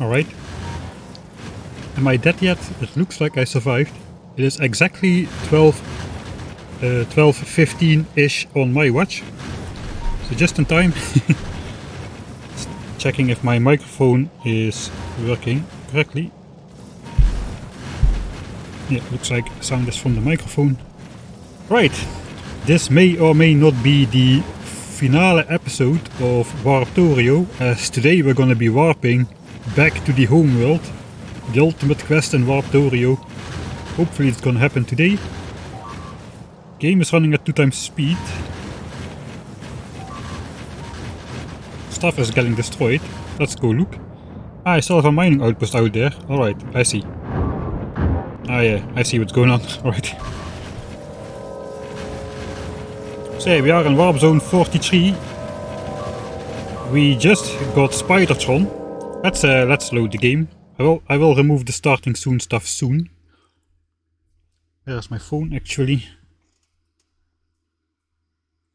Alright. Am I dead yet? It looks like I survived. It is exactly 12:15-ish on my watch. So just in time. Checking if my microphone is working correctly. Yeah, looks like sound is from the microphone. Right. This may or may not be the finale episode of Warptorio, as today we're gonna be warping back to the homeworld. The ultimate quest in Warptorio. Hopefully it's gonna happen today. Game is running at 2 times speed. Stuff is getting destroyed. Let's go look. Ah, I still have a mining outpost out there. Alright, I see. Ah yeah, I see what's going on. Alright. So yeah, we are in warp zone 43. We just got Spider-tron. Let's load the game. I will remove the starting soon stuff soon. Where's my phone actually?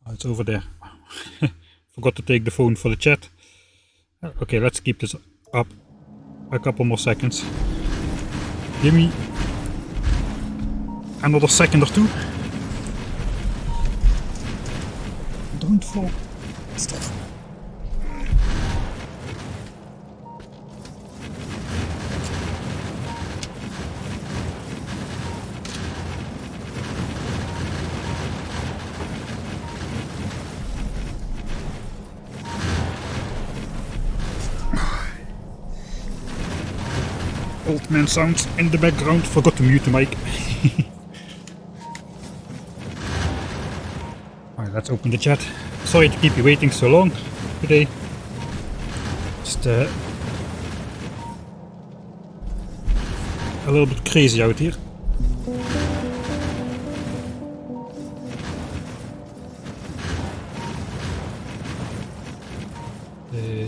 Oh, it's over there. Forgot to take the phone for the chat. Okay, let's keep this up a couple more seconds. Give me another second or two. Don't fall. Stop. Old man sounds in the background. Forgot to mute the mic. Alright, let's open the chat. Sorry to keep you waiting so long today. Just a little bit crazy out here.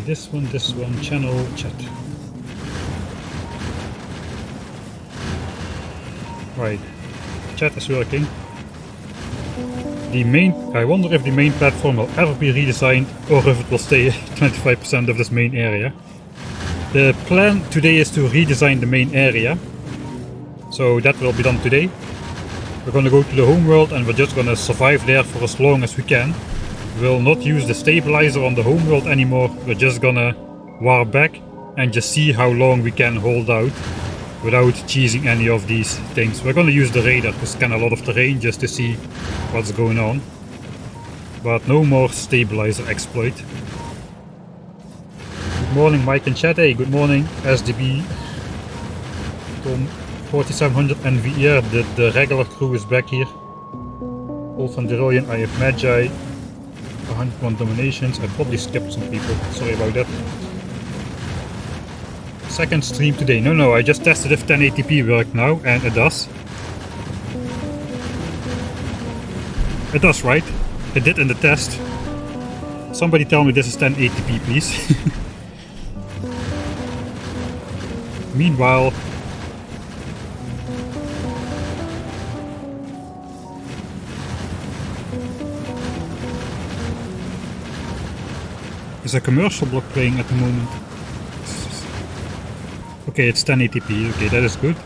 This one, channel, chat. Right, chat is working. I wonder if the main platform will ever be redesigned or if it will stay 25% of this main area. The plan today is to redesign the main area. So that will be done today. We're gonna go to the homeworld and we're just gonna survive there for as long as we can. We'll not use the stabilizer on the homeworld anymore. We're just gonna warp back and just see how long we can hold out without cheesing any of these things. We're gonna use the radar to scan a lot of terrain just to see what's going on. But no more stabilizer exploit. Good morning Mike and chat. Hey, good morning SDB. Tom 4700 NVR, the regular crew is back here. Old van Derillion, I have Magi. 101 dominations. I probably skipped some people, sorry about that. Second stream today. No, I just tested if 1080p worked now, and it does. It does, right? It did in the test. Somebody tell me this is 1080p, please. Meanwhile, is a commercial block playing at the moment? Okay, it's 1080p. Okay, that is good.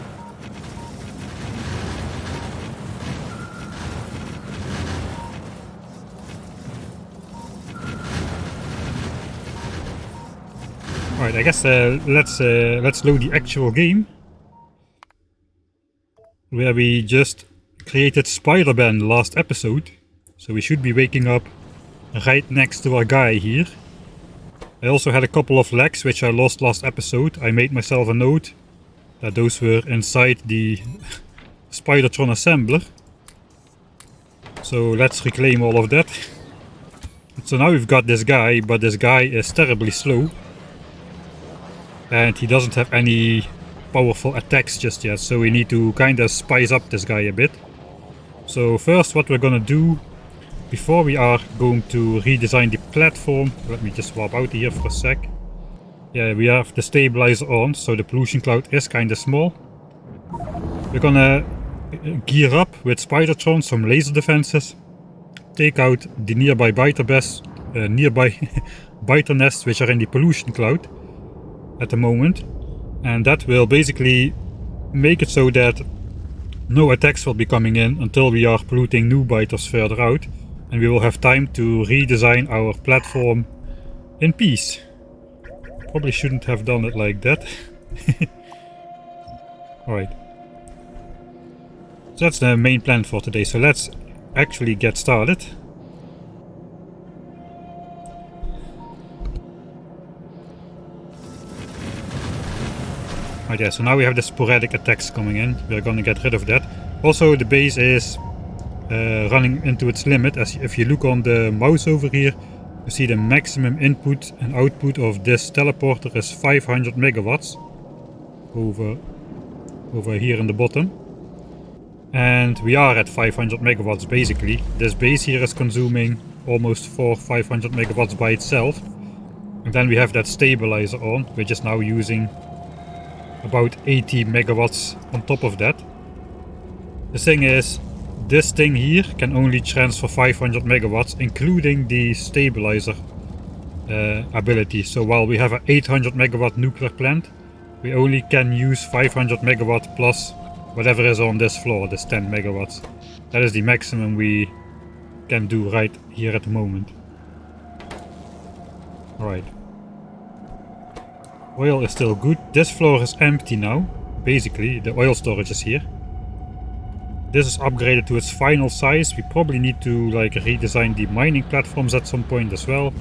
Alright, I guess let's load the actual game, where we just created Spider-Man last episode. So we should be waking up right next to our guy here. I also had a couple of legs which I lost last episode. I made myself a note that those were inside the Spider-tron assembler. So let's reclaim all of that. So now we've got this guy, but this guy is terribly slow. And he doesn't have any powerful attacks just yet, so we need to kinda spice up this guy a bit. So first what we're gonna do, before we are going to redesign the platform, let me just warp out here for a sec. Yeah, we have the stabilizer on, so the pollution cloud is kinda small. We're gonna gear up with Spider-tron, some laser defenses, take out the nearby biter nests which are in the pollution cloud at the moment. And that will basically make it so that no attacks will be coming in until we are polluting new biters further out, and we will have time to redesign our platform in peace. Probably shouldn't have done it like that. Alright. So that's the main plan for today, so let's actually get started. Right, yeah, so now we have the sporadic attacks coming in. We're gonna get rid of that. Also, the base is running into its limit. As if you look on the mouse over here, you see the maximum input and output of this teleporter is 500 megawatts over here in the bottom. And we are at 500 megawatts basically. This base here is consuming almost 500 megawatts by itself. And then we have that stabilizer on, which is now using about 80 megawatts on top of that. The thing is, this thing here can only transfer 500 megawatts, including the stabilizer ability. So while we have an 800 megawatt nuclear plant, we only can use 500 megawatt plus whatever is on this floor, this 10 megawatts. That is the maximum we can do right here at the moment. Alright. Oil is still good. This floor is empty now. Basically, the oil storage is here. This is upgraded to its final size. We probably need to like redesign the mining platforms at some point as well.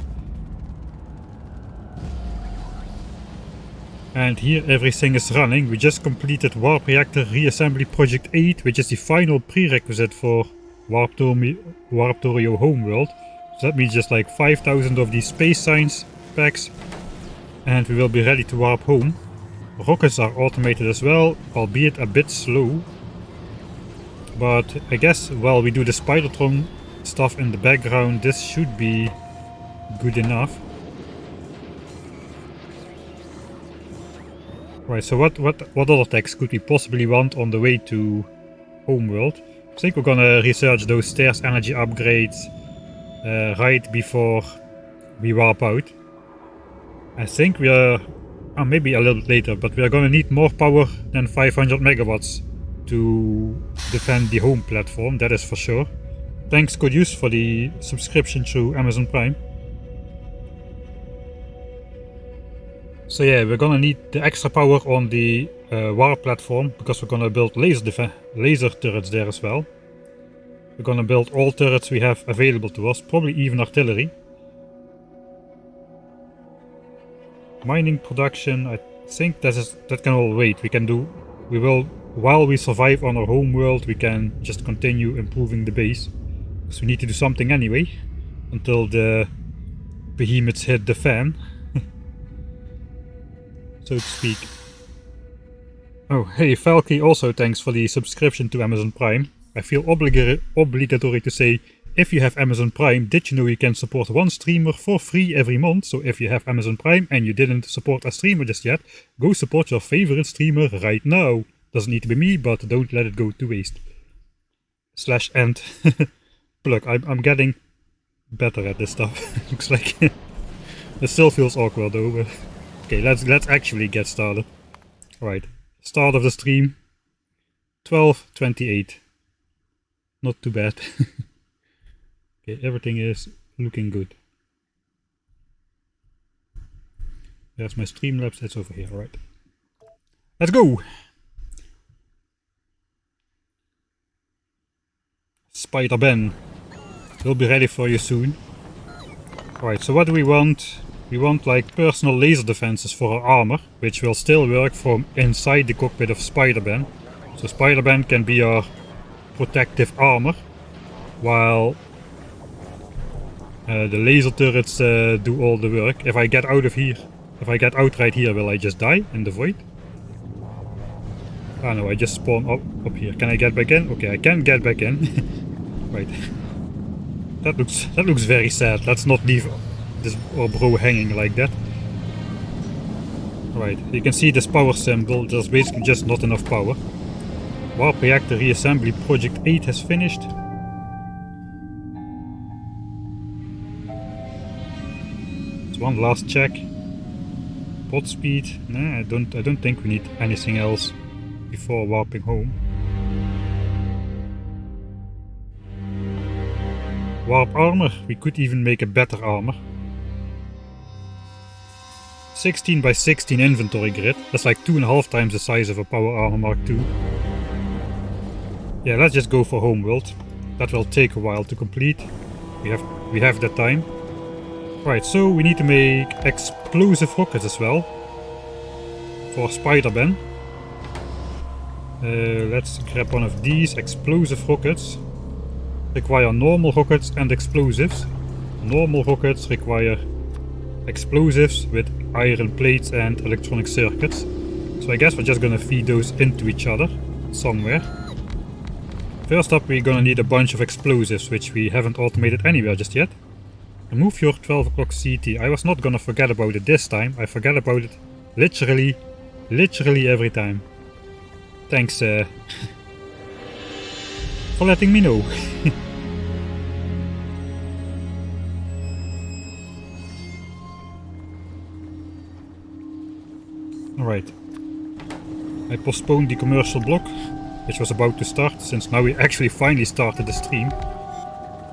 And here everything is running. We just completed Warp Reactor Reassembly Project 8, which is the final prerequisite for Warptorio Homeworld. So that means just like 5,000 of these space science packs, and we will be ready to warp home. Rockets are automated as well, albeit a bit slow. But I guess while we do the Spider-tron stuff in the background, this should be good enough. Right, so what other techs could we possibly want on the way to Homeworld? I think we're gonna research those stairs energy upgrades right before we warp out. I think we are, maybe a little bit later, but we are gonna need more power than 500 megawatts to defend the home platform, that is for sure. Thanks Codius for the subscription through Amazon Prime. So yeah, we're gonna need the extra power on the warp platform, because we're gonna build laser turrets there as well. We're gonna build all turrets we have available to us, probably even artillery. Mining production, I think that can all wait. We will, while we survive on our home world, we can just continue improving the base. Because we need to do something anyway, until the behemoths hit the fan. So to speak. Oh, hey, Falky also thanks for the subscription to Amazon Prime. I feel obligatory to say, if you have Amazon Prime, did you know you can support one streamer for free every month? So if you have Amazon Prime and you didn't support a streamer just yet, go support your favorite streamer right now. Doesn't need to be me, but don't let it go to waste. /end. Plug. I'm getting better at this stuff. Looks like. It still feels awkward though, but okay, let's actually get started. Right. Start of the stream. 12:28. Not too bad. Okay, everything is looking good. There's my Streamlabs, it's over here, alright. Let's go! Spider-Ben. We'll be ready for you soon. Alright, so what do we want? We want like personal laser defenses for our armor, which will still work from inside the cockpit of Spider-Ben. So Spider-Ben can be our protective armor, while the laser turrets do all the work. If I get out of here, if I get out right here, will I just die in the void? Ah no, I just spawn up here. Can I get back in? Okay, I can get back in. Right. That looks very sad. Let's not leave this our bro hanging like that. Right, you can see this power symbol. There's basically just not enough power. Warp Reactor Reassembly Project 8 has finished. One last check. Spot speed. Nah, I don't think we need anything else before warping home. Warp armor. We could even make a better armor. 16 by 16 inventory grid. That's like 2.5 times the size of a Power Armor Mark II. Yeah, let's just go for Homeworld. That will take a while to complete. We have that time. Right, so we need to make explosive rockets as well. For Spider-Man. Let's grab one of these explosive rockets. Require normal rockets and explosives. Normal rockets require explosives with iron plates and electronic circuits. So I guess we're just gonna feed those into each other somewhere. First up, we're gonna need a bunch of explosives, which we haven't automated anywhere just yet. Remove your 12 o'clock CT. I was not gonna forget about it this time. I forget about it literally every time. Thanks for letting me know. Alright. I postponed the commercial block, which was about to start, since now we actually finally started the stream.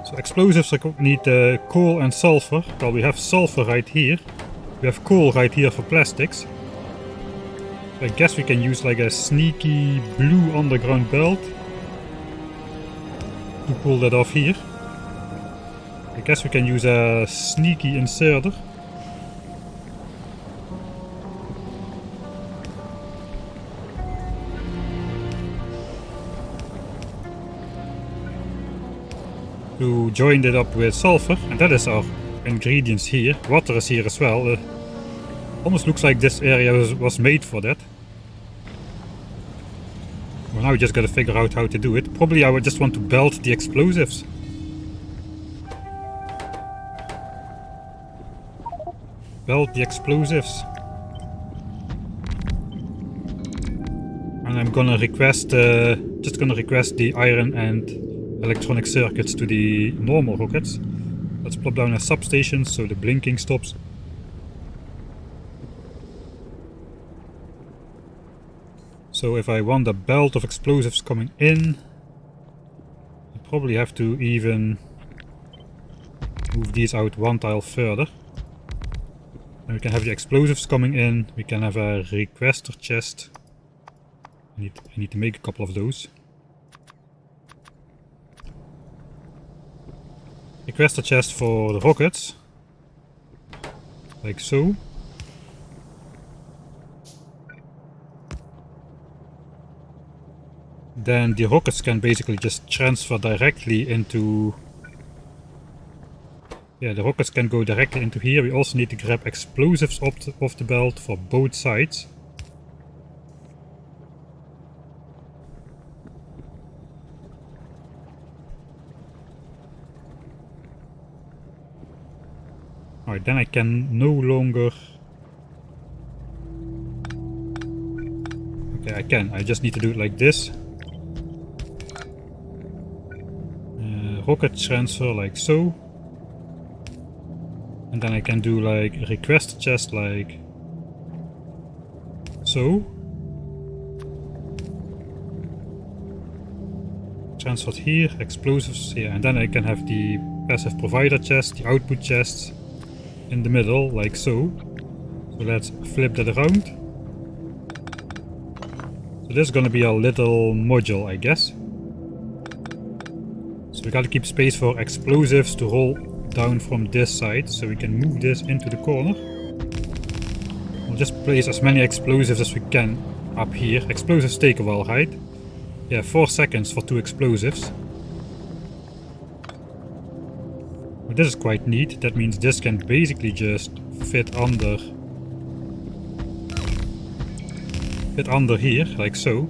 So explosives need coal and sulfur. Well, we have sulfur right here. We have coal right here for plastics. So I guess we can use like a sneaky blue underground belt to pull that off here. I guess we can use a sneaky inserter. To join it up with sulfur, and that is our ingredients here. Water is here as well. Almost looks like this area was made for that. Well, now we just gotta figure out how to do it. Probably I would just want to belt the explosives. Belt the explosives. And I'm gonna request, just gonna request the iron and electronic circuits to the normal rockets. Let's plop down a substation so the blinking stops. So if I want a belt of explosives coming in, I probably have to even move these out one tile further. And we can have the explosives coming in. We can have a requester chest. I need to make a couple of those. Requester chest for the rockets. Like so. Then the rockets can basically just transfer directly into... Yeah, the rockets can go directly into here. We also need to grab explosives off the belt for both sides. Alright, then I can no longer... Okay, I can. I just need to do it like this. Rocket transfer like so. And then I can do like request chest like so. Transferred here, explosives here, and then I can have the passive provider chest, the output chests in the middle like so. So let's flip that around. So this is gonna be a little module, I guess. So we gotta keep space for explosives to roll down from this side, so we can move this into the corner. We'll just place as many explosives as we can up here. Explosives take a while, right? Yeah, 4 seconds for 2 explosives. But this is quite neat. That means this can basically just fit under here, like so.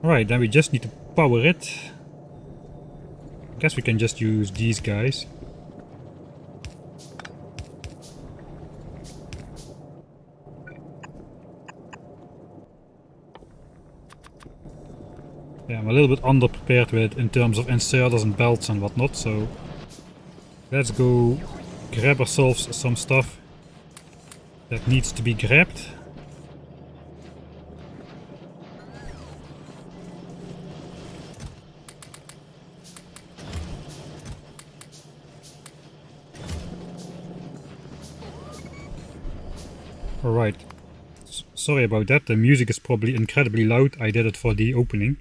Alright, then we just need to power it. I guess we can just use these guys. I'm a little bit underprepared with in terms of inserters and belts and whatnot, so let's go grab ourselves some stuff that needs to be grabbed. Alright, sorry about that, the music is probably incredibly loud, I did it for the opening.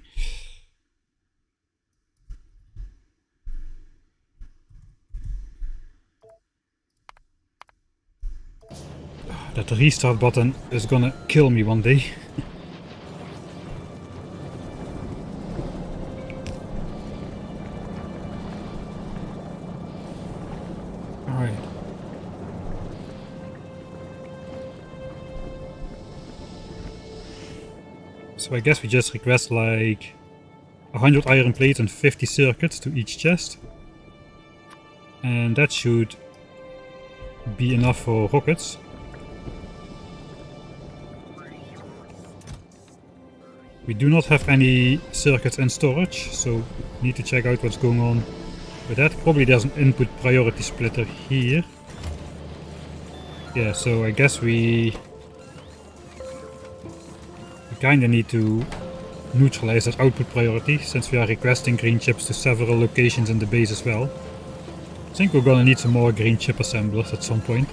That restart button is gonna kill me one day. Alright. So I guess we just request like 100 iron plates and 50 circuits to each chest. And that should be enough for rockets. We do not have any circuits in storage, so need to check out what's going on with that. Probably there's an input priority splitter here. Yeah, so I guess we kinda need to neutralize that output priority, since we are requesting green chips to several locations in the base as well. I think we're gonna need some more green chip assemblers at some point.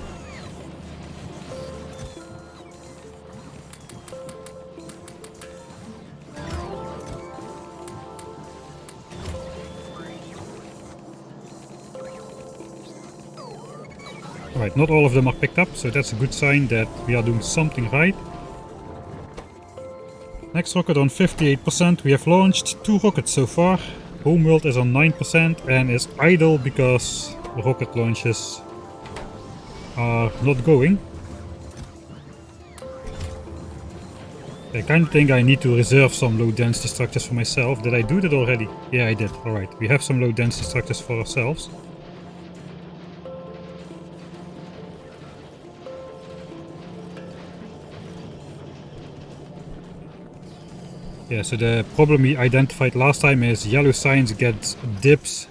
Alright, not all of them are picked up, so that's a good sign that we are doing something right. Next rocket on 58%, we have launched 2 rockets so far. Homeworld is on 9% and is idle because rocket launches are not going. I kinda think I need to reserve some low density structures for myself. Did I do that already? Yeah, I did. Alright, we have some low density structures for ourselves. Yeah, so the problem we identified last time is yellow signs get dips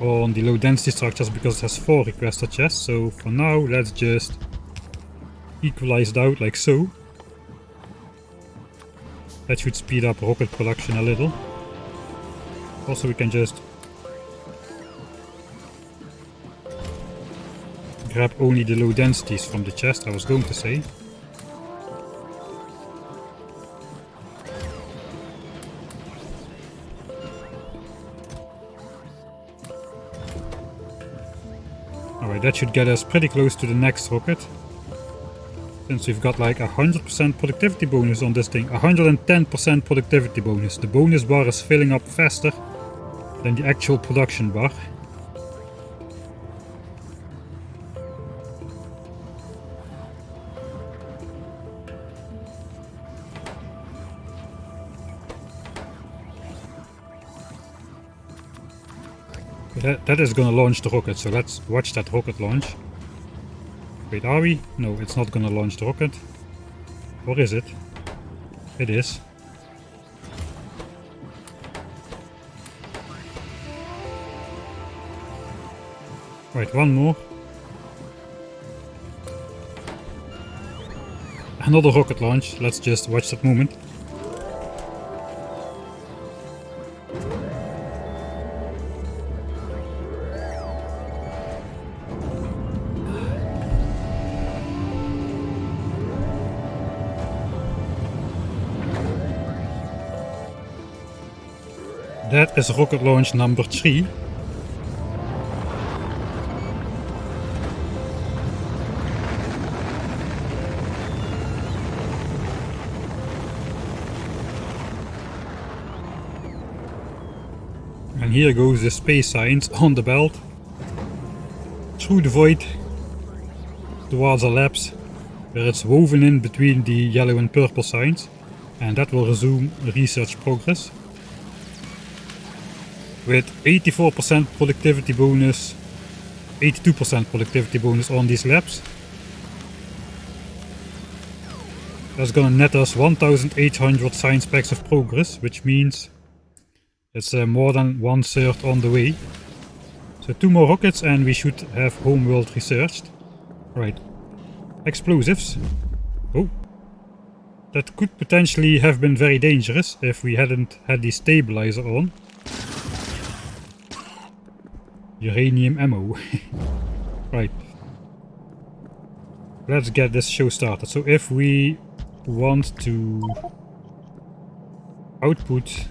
on the low density structures because it has 4 requested chests. So for now, let's just equalize it out like so. That should speed up rocket production a little. Also, we can just grab only the low densities from the chest, I was going to say. Alright, that should get us pretty close to the next rocket. Since we've got like 100% productivity bonus on this thing. 110% productivity bonus. The bonus bar is filling up faster than the actual production bar. That is gonna launch the rocket, so let's watch that rocket launch. Wait, are we? No, it's not gonna launch the rocket. Or is it? It is. Right, one more. Another rocket launch. Let's just watch that moment. That is rocket launch number 3. And here goes the space signs on the belt. Through the void towards our labs, where it's woven in between the yellow and purple signs. And that will resume research progress. With 84% productivity bonus, 82% productivity bonus on these labs. That's gonna net us 1800 science packs of progress, which means it's more than 1/3 on the way. So 2 more rockets and we should have homeworld researched. Right. Explosives. Oh. That could potentially have been very dangerous if we hadn't had the stabilizer on. Uranium ammo. Right. Let's get this show started. So if we want to output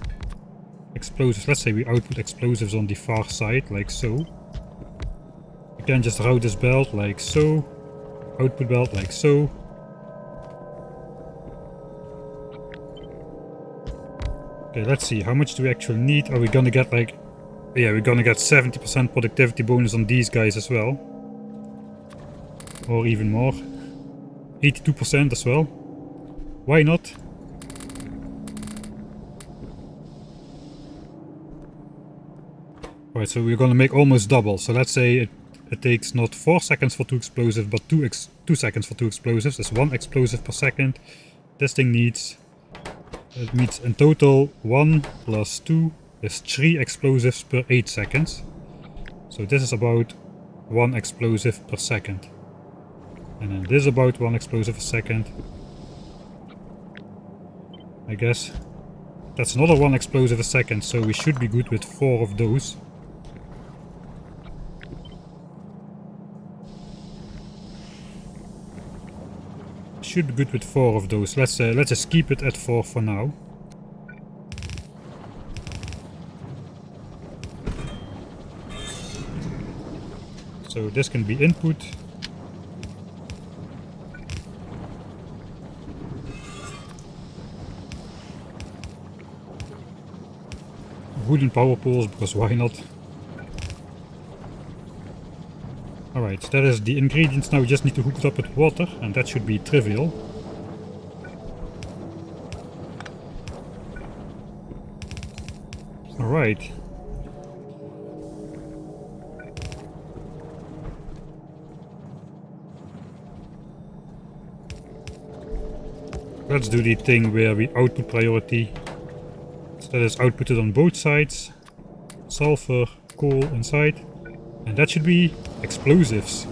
explosives, let's say we output explosives on the far side, like so. We can just route this belt like so. Output belt like so. Okay, let's see, how much do we actually need? Are we gonna get like... Yeah, we're gonna get 70% productivity bonus on these guys as well. Or even more. 82% as well. Why not? Right, so we're gonna make almost double. So let's say it takes not 4 seconds for 2 explosives, but 2 seconds for 2 explosives. That's 1 explosive per second. This thing needs... It means in total 1 plus 2 is 3 explosives per 8 seconds. So this is about 1 explosive per second. And then this is about 1 explosive a second. I guess that's another 1 explosive a second, so we should be good with 4 of those. Should be good with 4 of those. Let's just keep it at 4 for now. So this can be input. Wooden power poles, because why not? Alright, that is the ingredients. Now we just need to hook it up with water, and that should be trivial. Alright. Let's do the thing where we output priority. So that is outputted on both sides. Sulfur, coal inside. And that should be explosives.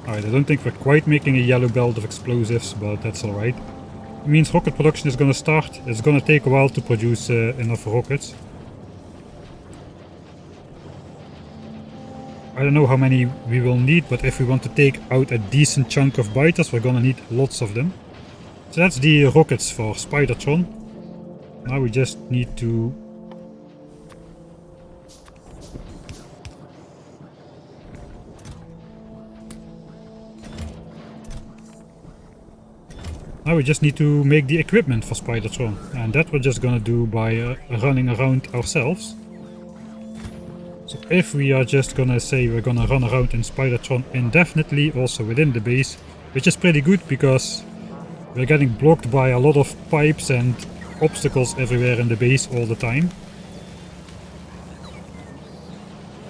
Alright, I don't think we're quite making a yellow belt of explosives, but that's alright. It means rocket production is gonna start. It's gonna take a while to produce enough rockets. I don't know how many we will need, but if we want to take out a decent chunk of biters, we're gonna need lots of them. So that's the rockets for Spider-tron. Now we just need to... Now we just need to make the equipment for Spider-tron. And that we're just gonna do by running around ourselves. So if we are just gonna say we're gonna run around in Spider-tron indefinitely, also within the base, which is pretty good because we're getting blocked by a lot of pipes and obstacles everywhere in the base all the time.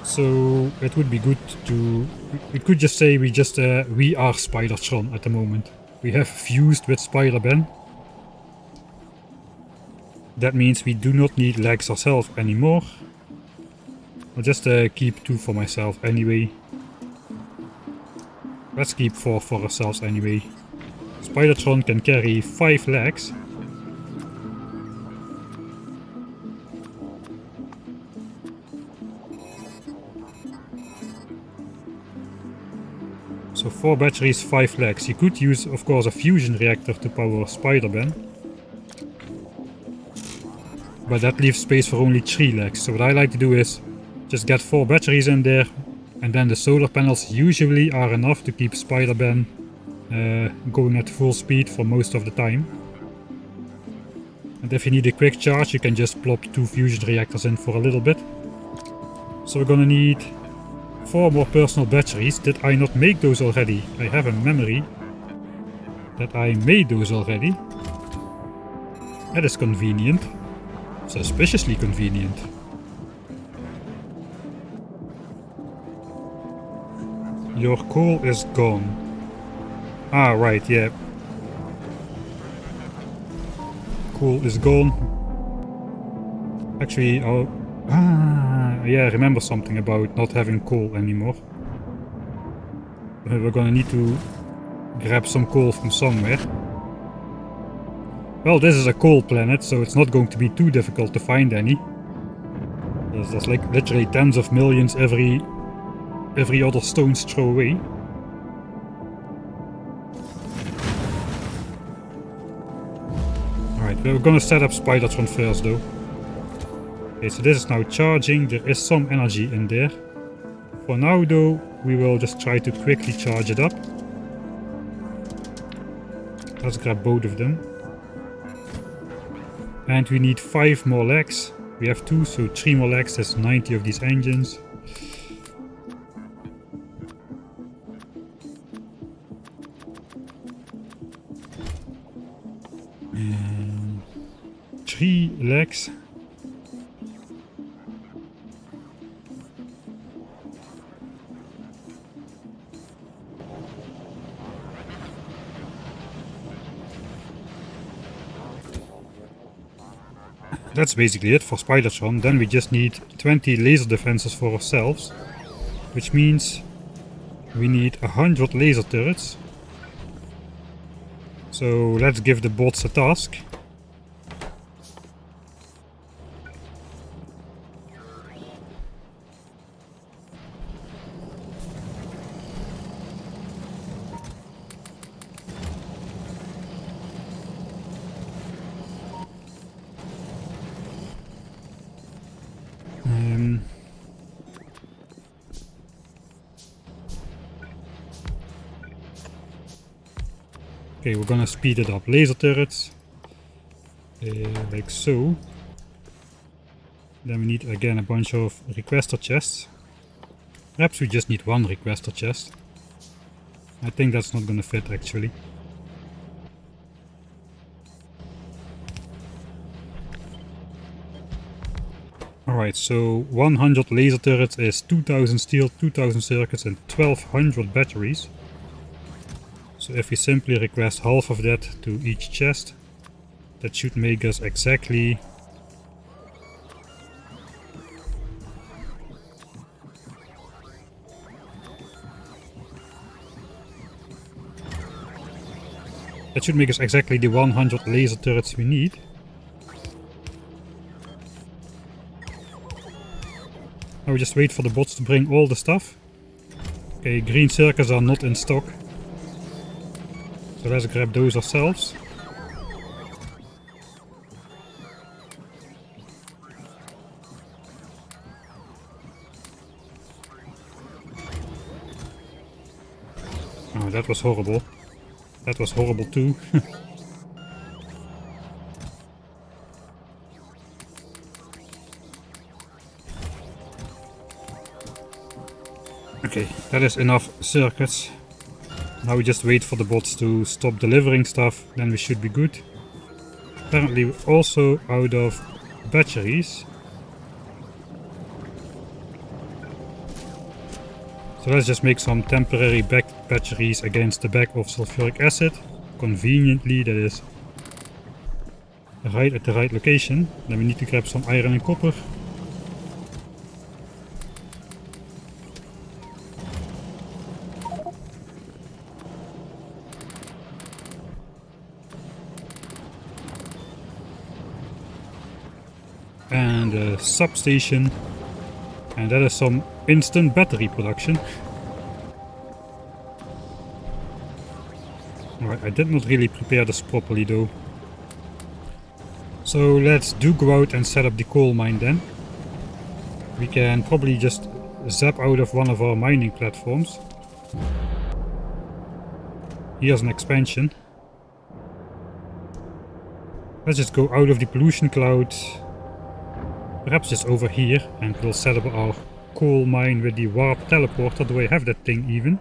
So it would be good to... We could just say we are Spider-tron at the moment. We have fused with Spider-Ben. That means we do not need legs ourselves anymore. I'll just keep 2 for myself anyway. Let's keep 4 for ourselves anyway. Spider-tron can carry 5 legs. So 4 batteries, 5 legs. You could use, of course, a fusion reactor to power Spider-Ben. But that leaves space for only 3 legs. So what I like to do is just get 4 batteries in there. And then the solar panels usually are enough to keep Spider-Ben going at full speed for most of the time. And if you need a quick charge, you can just plop 2 fusion reactors in for a little bit. So we're gonna need 4 more personal batteries. Did I not make those already? I have a memory that I made those already. That is convenient. Suspiciously convenient. Your coal is gone. Ah, right, yeah. Coal is gone. Actually, yeah, I remember something about not having coal anymore. We're gonna need to grab some coal from somewhere. Well, this is a coal planet, so it's not going to be too difficult to find any. There's like literally tens of millions every other stone's throw away. Alright, we're gonna set up Spider-tron first though. Okay, so this is now charging. There is some energy in there. For now though, we will just try to quickly charge it up. Let's grab both of them. And we need 5 more legs. We have 2, so 3 more legs. That's 90 of these engines. And 3 legs. That's basically it for Spider-tron. Then we just need 20 laser defenses for ourselves, which means we need 100 laser turrets. So let's give the bots a task. Okay, we're gonna speed it up. Laser turrets. Like so. Then we need again a bunch of requester chests. Perhaps we just need 1 requester chest. I think that's not gonna fit actually. Alright, so 100 laser turrets is 2000 steel, 2000 circuits and 1200 batteries. So if we simply request half of that to each chest, that should make us exactly the 100 laser turrets we need. Now we just wait for the bots to bring all the stuff. Okay, green circuits are not in stock. So let's grab those ourselves. Oh, that was horrible. That was horrible too. Okay, that is enough circuits. Now we just wait for the bots to stop delivering stuff, then we should be good. Apparently we're also out of batteries. So let's just make some temporary batteries against the back of sulfuric acid. Conveniently, that is right at the right location. Then we need to grab some iron and copper. And a substation, and that is some instant battery production. Alright, I did not really prepare this properly though. So let's go out and set up the coal mine then. We can probably just zap out of one of our mining platforms. Here's an expansion. Let's just go out of the pollution cloud. Perhaps just over here, and we'll set up our coal mine with the warp teleporter. Do I have that thing even?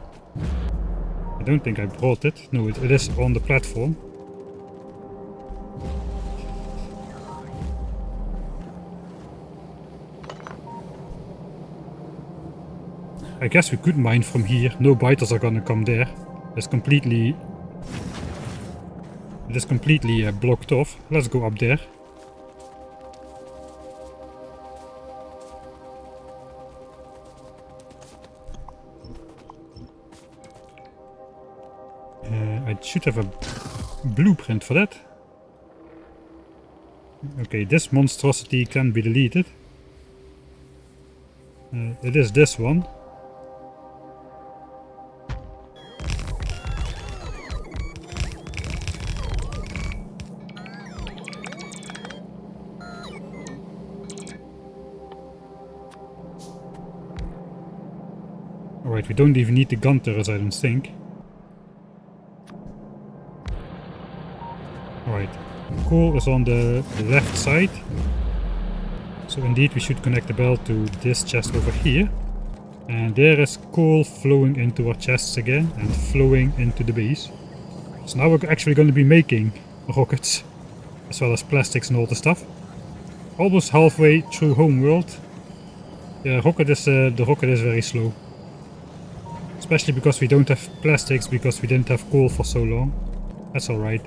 I don't think I brought it. No, it is on the platform. I guess we could mine from here. No biters are gonna come there. It's completely blocked off. Let's go up there. I should have a blueprint for that. Okay, this monstrosity can be deleted. It is this one. Alright, we don't even need the gun turrets, I don't think. Alright, coal is on the left side. So indeed we should connect the bell to this chest over here. And there is coal flowing into our chests again and flowing into the base. So now we're actually going to be making rockets. As well as plastics and all the stuff. Almost halfway through Homeworld. Yeah, the rocket is very slow. Especially because we don't have plastics, because we didn't have coal for so long. That's alright.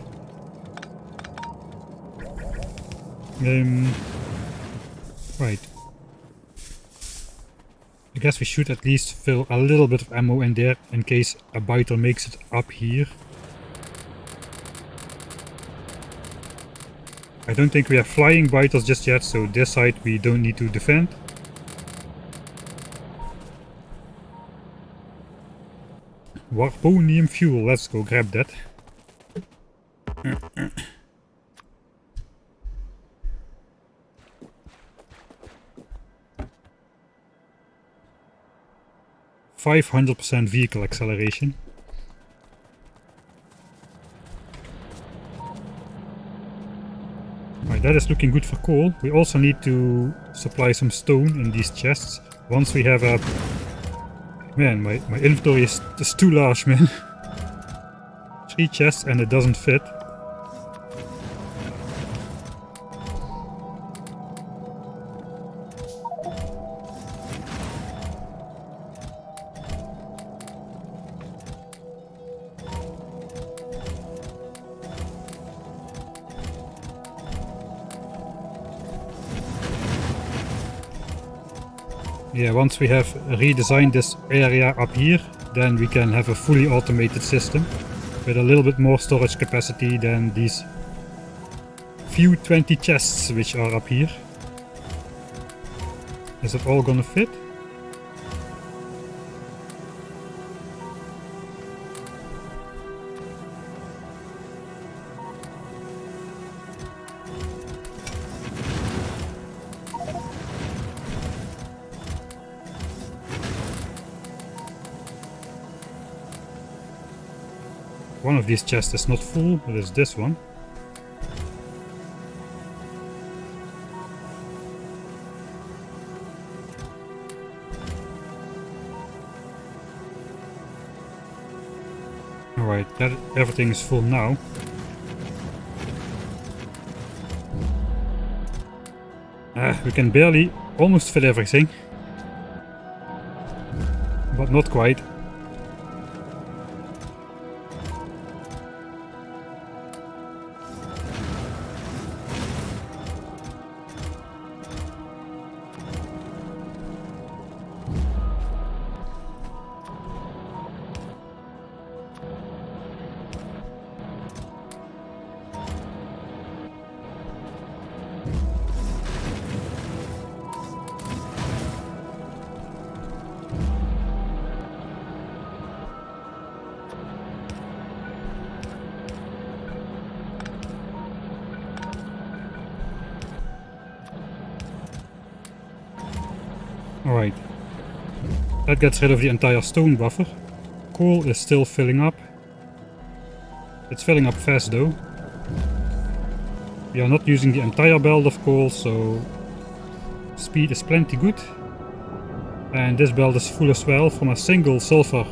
Right. I guess we should at least fill a little bit of ammo in there in case a biter makes it up here. I don't think we have flying biters just yet, so this side we don't need to defend. Warponium fuel, let's go grab that. 500% vehicle acceleration. Right, that is looking good for coal. We also need to supply some stone in these chests. Once we have a... Man, my inventory is too large, man. 3 chests and it doesn't fit. Yeah, once we have redesigned this area up here, then we can have a fully automated system with a little bit more storage capacity than these few 20 chests which are up here. Is it all gonna fit? One of these chests is not full, it is this one. Alright, everything is full now. We can barely almost fit everything. But not quite. Alright, that gets rid of the entire stone buffer. Coal is still filling up. It's filling up fast though. We are not using the entire belt of coal, so speed is plenty good. And this belt is full as well from a single sulfur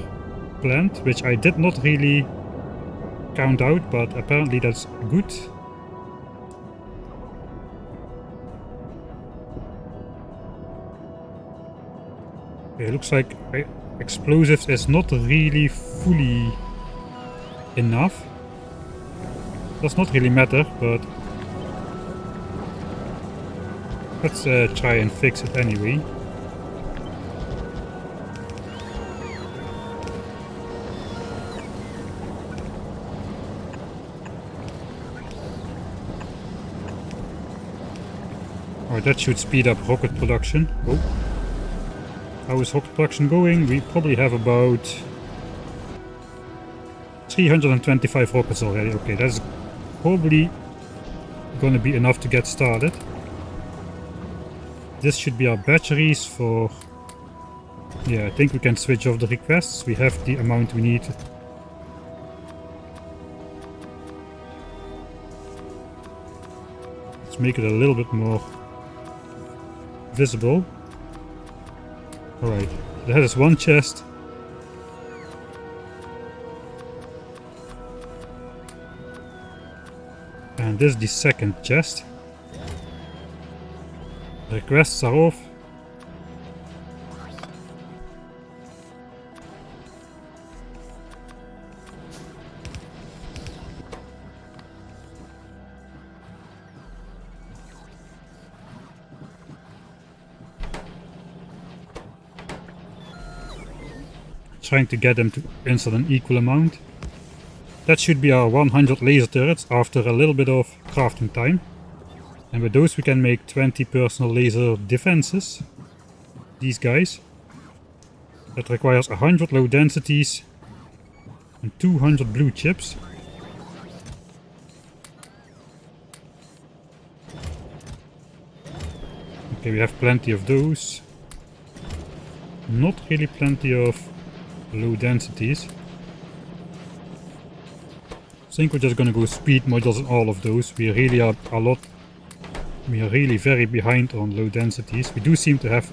plant, which I did not really count out, but apparently that's good. Okay, looks like explosives is not really fully enough. Does not really matter, but let's try and fix it anyway. Alright, that should speed up rocket production. Oh. How is rocket production going? We probably have about 325 rockets already. Okay, that's probably gonna be enough to get started. This should be our batteries for... Yeah, I think we can switch off the requests. We have the amount we need. Let's make it a little bit more visible. Alright, that is one chest. And this is the second chest. Requests are off. Trying to get them to install an equal amount. That should be our 100 laser turrets after a little bit of crafting time. And with those we can make 20 personal laser defenses. These guys. That requires 100 low densities and 200 blue chips. Okay, we have plenty of those. Not really plenty of low densities. I think we're just gonna go speed modules on all of those. We really are we are really very behind on low densities. We do seem to have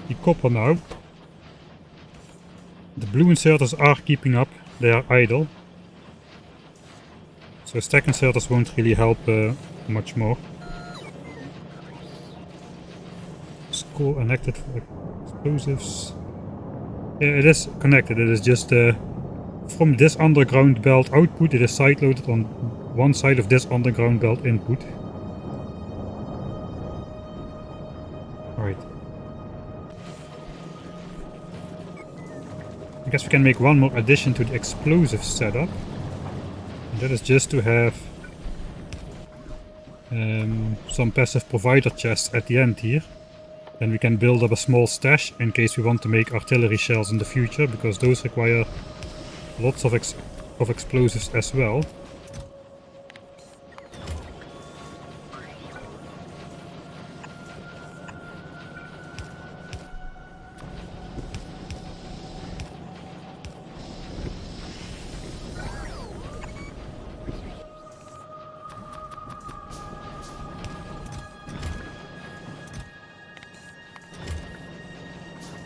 the copper now. The blue inserters are keeping up. They are idle. So stack inserters won't really help much more. Score connected for explosives. Yeah, it is connected. It is just from this underground belt output, it is sideloaded on one side of this underground belt input. Alright. I guess we can make one more addition to the explosive setup. And that is just to have some passive provider chests at the end here. Then we can build up a small stash in case we want to make artillery shells in the future, because those require lots of explosives as well.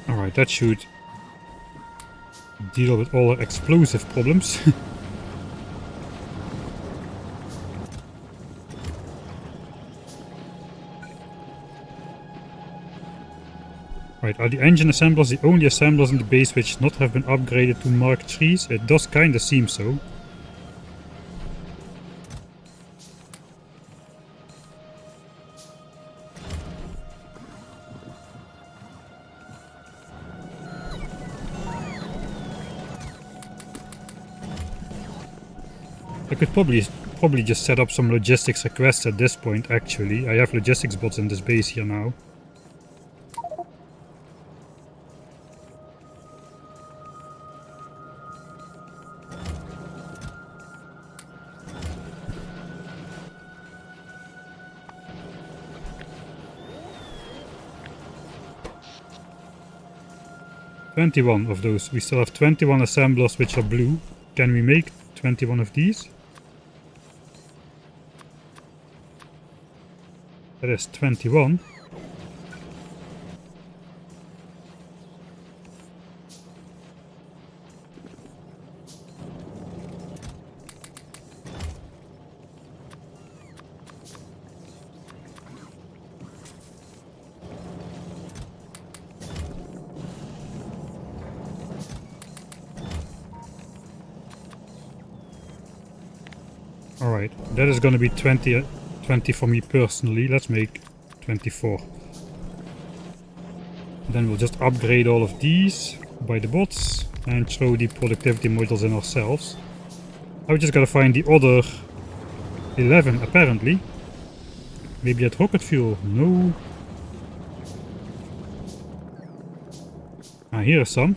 Alright, that should deal with all our explosive problems. Right, are the engine assemblers the only assemblers in the base which not have been upgraded to Mark IIIs? It does kinda seem so. I could probably just set up some logistics requests at this point, actually. I have logistics bots in this base here now. "21 of those. We still have 21 assemblers which are blue. Can we make 21 of these?" That is 21. Alright, that is gonna be 20 for me personally. Let's make 24. Then we'll just upgrade all of these by the bots and throw the productivity modules in ourselves. Now we just gotta find the other 11 apparently. Maybe at rocket fuel? No. Ah, here are some.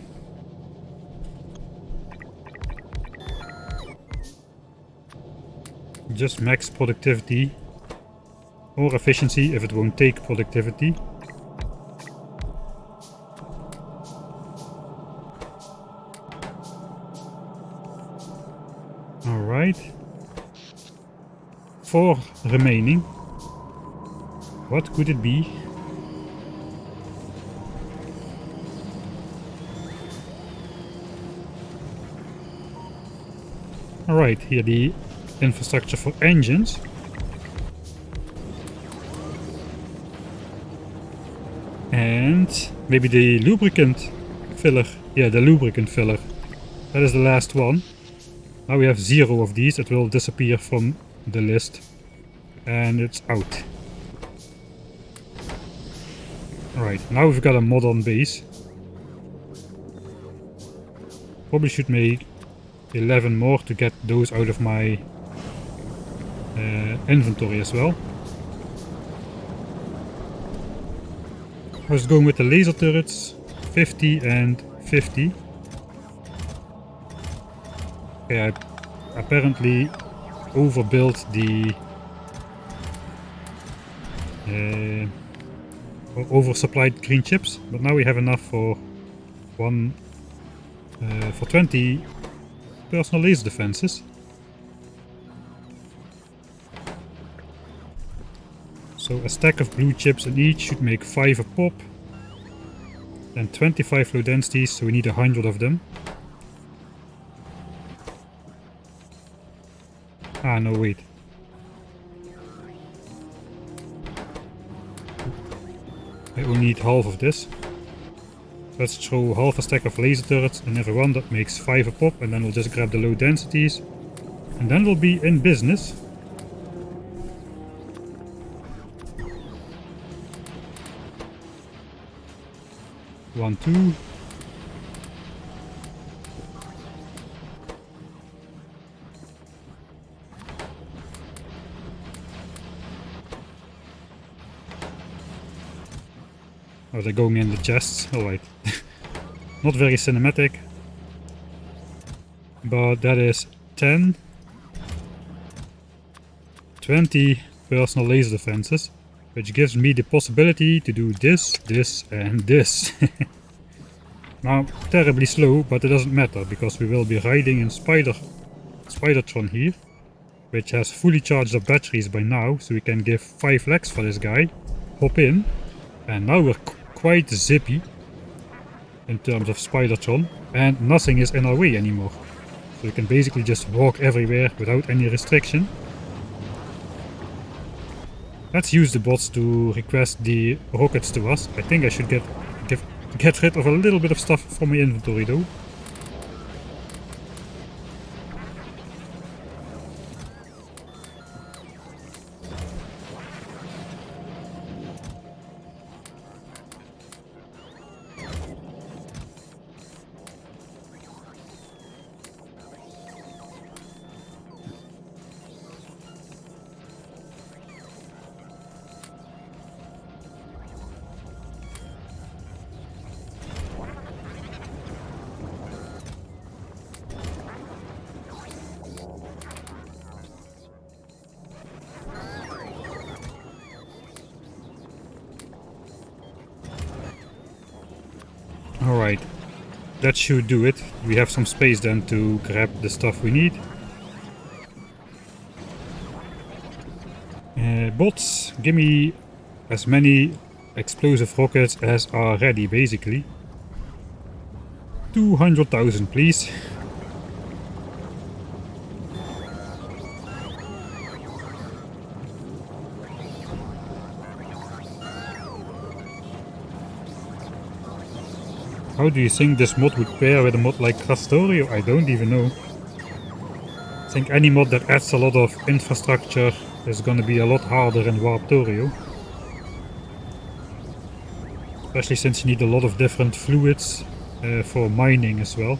Just max productivity or efficiency if it won't take productivity. Alright. 4 remaining. What could it be? Alright, here the infrastructure for engines. And maybe the lubricant filler. Yeah, the lubricant filler. That is the last one. Now we have 0 of these. It will disappear from the list. And it's out. Alright, now we've got a modern base. Probably should make 11 more to get those out of my inventory as well. I was going with the laser turrets, 50 and 50. Okay, I apparently overbuilt the oversupplied green chips, but now we have enough for 20 personal laser defenses. So a stack of blue chips in each should make 5 a pop. Then 25 low densities, so we need 100 of them. Ah, no, wait. I only need half of this. Let's throw half a stack of laser turrets in every one. That makes 5 a pop, and then we'll just grab the low densities. And then we'll be in business. One, two. Oh, they're going in the chests. Alright. Not very cinematic. But that is 10. 20 personal laser defenses. Which gives me the possibility to do this, this and this. Now, terribly slow, but it doesn't matter, because we will be riding in Spider-tron here. Which has fully charged up batteries by now, so we can give 5 legs for this guy. Hop in. And now we're quite zippy in terms of Spider-tron, and nothing is in our way anymore. So we can basically just walk everywhere without any restriction. Let's use the bots to request the rockets to us. I think I should get rid of a little bit of stuff from my inventory though. Alright, that should do it. We have some space then to grab the stuff we need. Bots, give me as many explosive rockets as are ready, basically. 200,000, please. How do you think this mod would pair with a mod like Warptorio? I don't even know. I think any mod that adds a lot of infrastructure is gonna be a lot harder in Warptorio. Especially since you need a lot of different fluids for mining as well.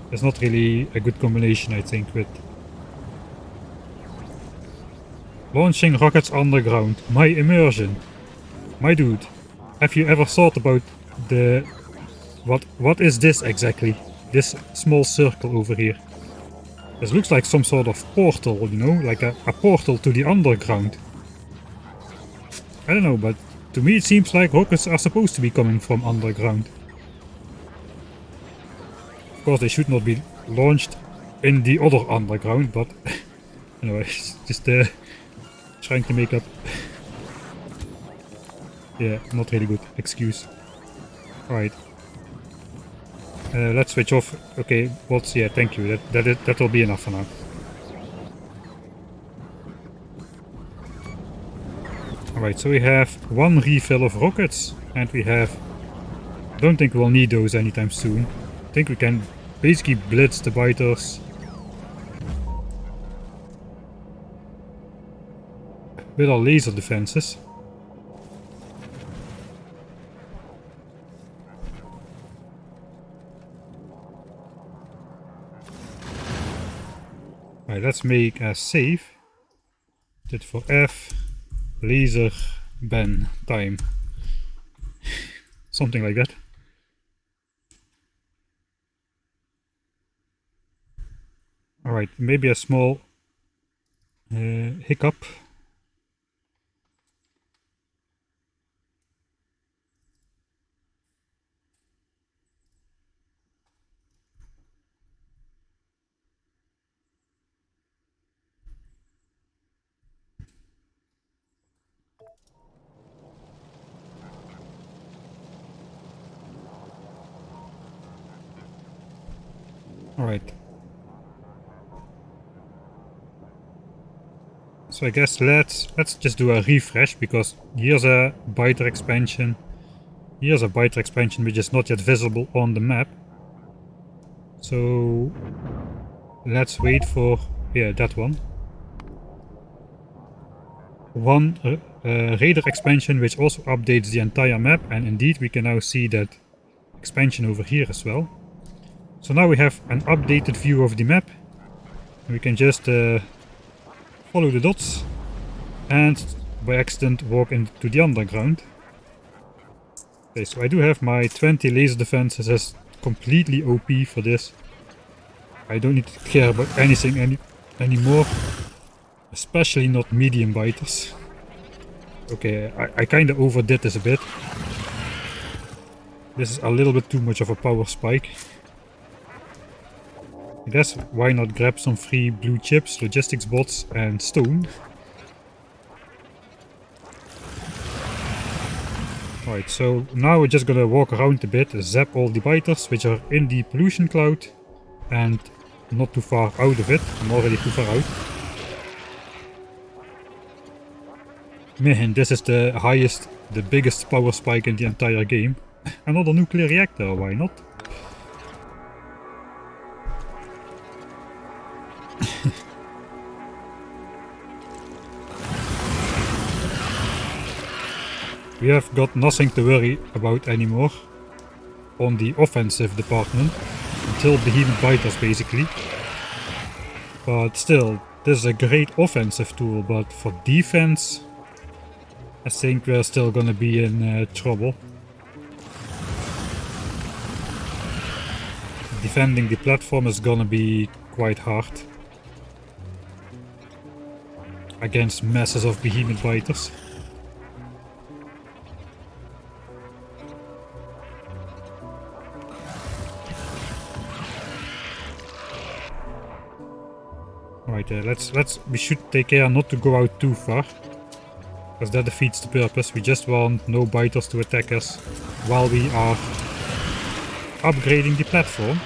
It's not really a good combination, I think, with launching rockets underground. My immersion. My dude, have you ever thought about the... What is this exactly? This small circle over here. This looks like some sort of portal, you know? Like a portal to the underground. I don't know, but to me it seems like rockets are supposed to be coming from underground. Of course they should not be launched in the other underground, but... anyway, just trying to make up... yeah, not really good excuse. Alright. Let's switch off. Okay, what's... yeah, thank you. That will be enough for now. Alright, so we have one refill of rockets, and we have... don't think we'll need those anytime soon. I think we can basically blitz the biters with our laser defenses. Alright, let's make a save. Dit for F. Laser ban time. Something like that. Alright, maybe a small hiccup. Alright. So I guess let's just do a refresh, because here's a biter expansion. Here's a biter expansion which is not yet visible on the map. So let's wait for, yeah, that one. One radar expansion which also updates the entire map, and indeed we can now see that expansion over here as well. So now we have an updated view of the map. We can just follow the dots and by accident walk into the underground. Okay, so I do have my 20 laser defenses as completely OP for this. I don't need to care about anything anymore. Especially not medium biters. Okay, I kinda overdid this a bit. This is a little bit too much of a power spike. I guess why not grab some free blue chips, logistics bots and stone. Alright, so now we're just gonna walk around a bit, zap all the biters which are in the pollution cloud and not too far out of it. I'm already too far out. Man, this is the highest, the biggest power spike in the entire game. Another nuclear reactor, why not? We have got nothing to worry about anymore on the offensive department, until behemoth biters basically. But still, this is a great offensive tool, but for defense I think we're still gonna be in trouble. Defending the platform is gonna be quite hard against masses of behemoth biters. Right, we should take care not to go out too far, because that defeats the purpose. We just want no biters to attack us while we are upgrading the platform.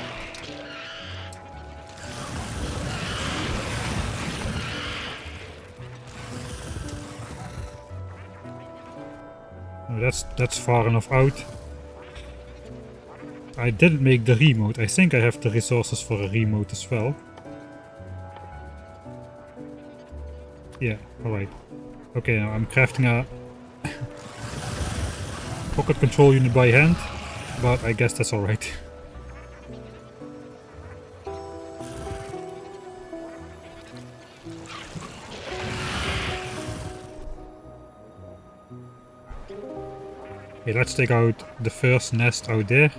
Oh, that's far enough out. I didn't make the remote. I think I have the resources for a remote as well. Yeah, alright. Okay, now I'm crafting a rocket control unit by hand, but I guess that's alright. Okay, let's take out the first nest out there.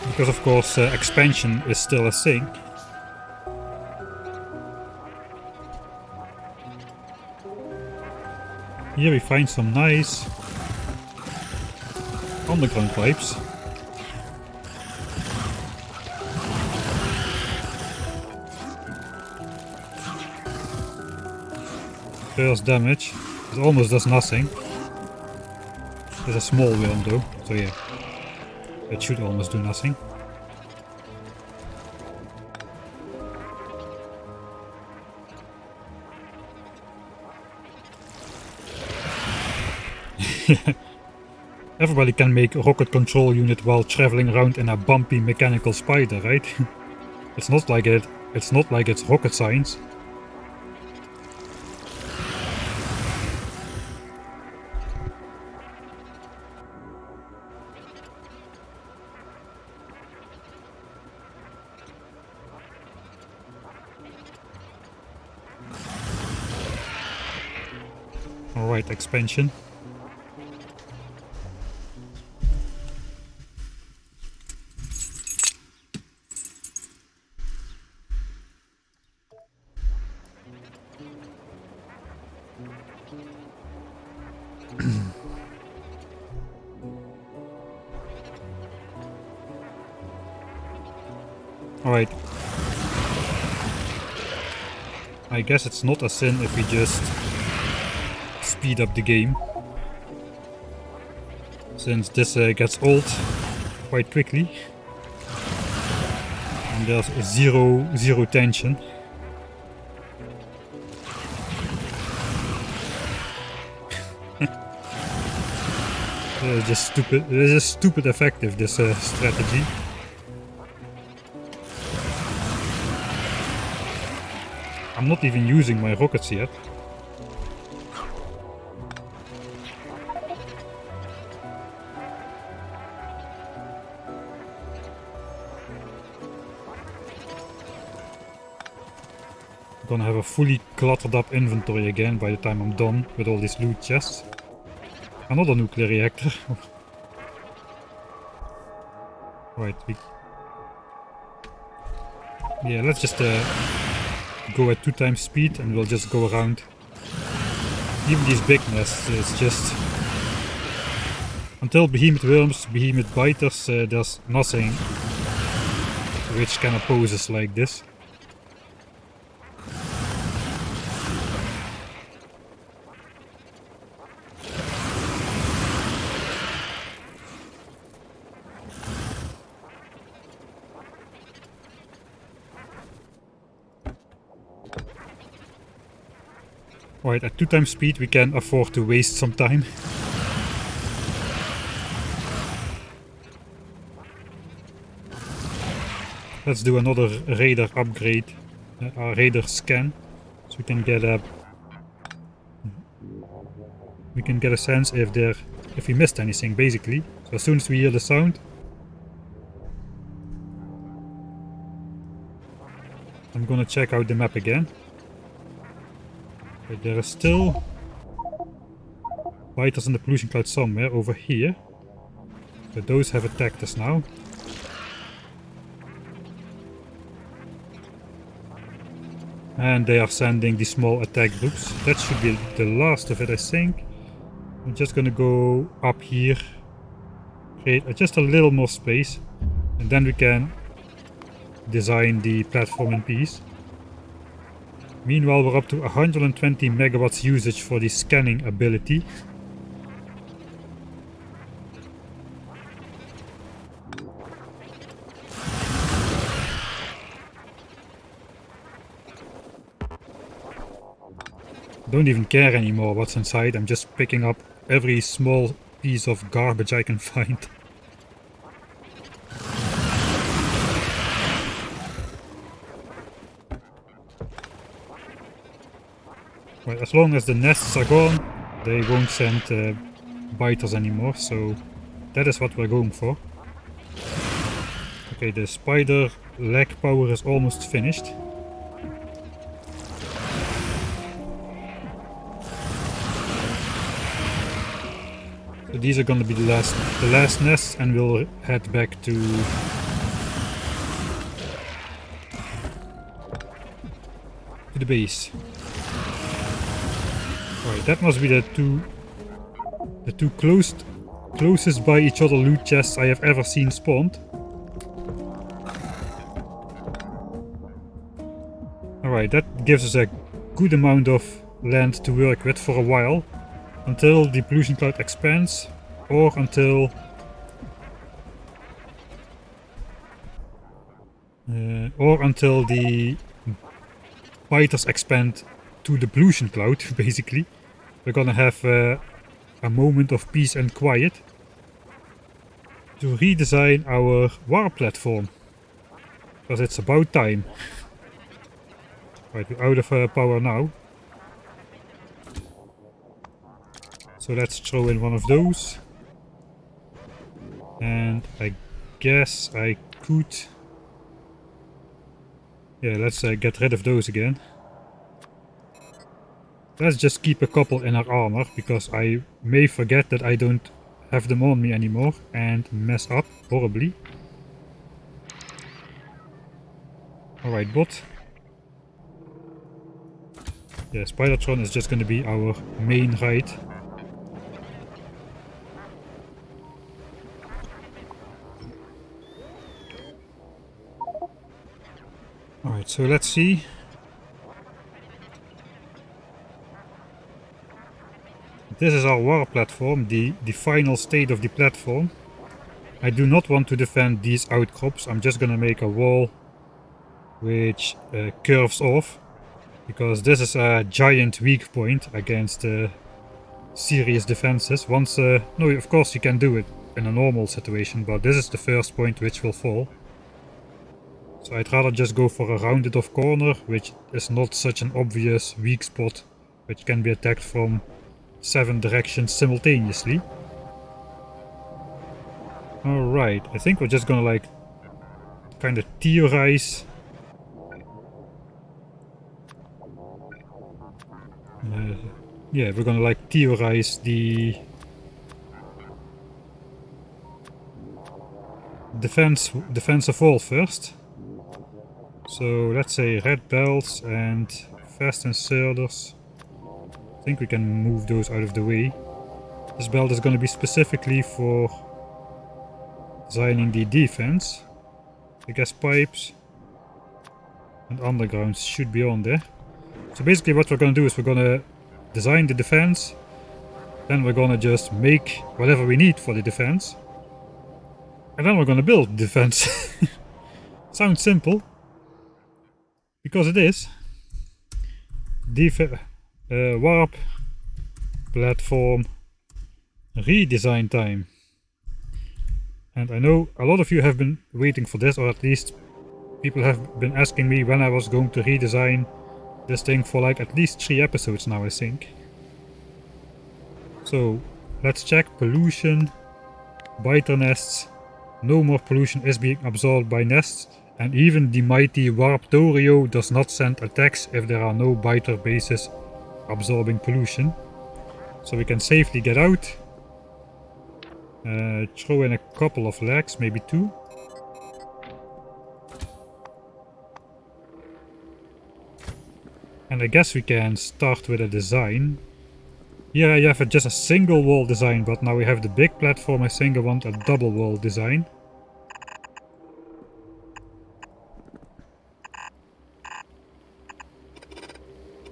Because of course expansion is still a thing. Here we find some nice underground pipes. First damage. It almost does nothing. There's a small worm though, so yeah. It should almost do nothing. Everybody can make a rocket control unit while traveling around in a bumpy mechanical spider, right? It's not like it's rocket science. Alright, expansion. Alright. I guess it's not a sin if we just speed up the game. Since this gets old quite quickly. And there's zero tension. It's just stupid. It is just stupid effective, this strategy. I'm not even using my rockets yet. I'm gonna have a fully cluttered up inventory again by the time I'm done with all these loot chests. Another nuclear reactor. Right, yeah, let's just go at 2 times speed and we'll just go around. Even these big nests, it's just... Until behemoth worms, behemoth biters, there's nothing which can oppose us like this. Right, at 2 times speed we can afford to waste some time. Let's do another radar upgrade, a radar scan, so we can get a sense if we missed anything basically. So as soon as we hear the sound, I'm gonna check out the map again. But there are still biters in the pollution cloud somewhere over here. But those have attacked us now. And they are sending these small attack groups. That should be the last of it, I think. I'm just gonna go up here. Create just a little more space. And then we can design the platform in peace. Meanwhile, we're up to 120 megawatts usage for the scanning ability. Don't even care anymore what's inside, I'm just picking up every small piece of garbage I can find. Right, as long as the nests are gone, they won't send biters anymore, so that is what we're going for. Okay, the spider leg power is almost finished. So these are gonna be the last nests, and we'll head back to the base. Alright, that must be the two closest by each other loot chests I have ever seen spawned. Alright, that gives us a good amount of land to work with for a while, until the pollution cloud expands, or until the biters expand to the pollution cloud. Basically, we're gonna have a moment of peace and quiet to redesign our warp platform, because it's about time. Right, we're out of power now. So let's throw in one of those. And I guess I could... Yeah, let's get rid of those again. Let's just keep a couple in our armor, because I may forget that I don't have them on me anymore and mess up horribly. Alright, bot. Yeah, Spider-tron is just going to be our main ride. Alright, so let's see. This is our war platform, the final state of the platform. I do not want to defend these outcrops. I'm just gonna make a wall which curves off, because this is a giant weak point against serious defenses. Once, no, of course you can do it in a normal situation, but this is the first point which will fall. So I'd rather just go for a rounded off corner, which is not such an obvious weak spot, which can be attacked from 7 directions simultaneously. Alright, I think we're just gonna like kind of theorize. Yeah, we're gonna like theorize the defensive wall first. So let's say red belts and fast inserters. I think we can move those out of the way. This belt is going to be specifically for designing the defense. The gas pipes and undergrounds should be on there. So basically what we're going to do is we're going to design the defense, then we're going to just make whatever we need for the defense, and then we're going to build the defense. Sounds simple, because it is. Warp platform redesign time. And I know a lot of you have been waiting for this, or at least people have been asking me when I was going to redesign this thing for like at least 3 episodes now, I think. So let's check pollution, biter nests. No more pollution is being absorbed by nests, and even the mighty Warptorio does not send attacks if there are no biter bases absorbing pollution. So we can safely get out. Throw in a couple of legs, maybe 2. And I guess we can start with a design. Here I have just a single wall design, but now we have the big platform. I think I want a double wall design.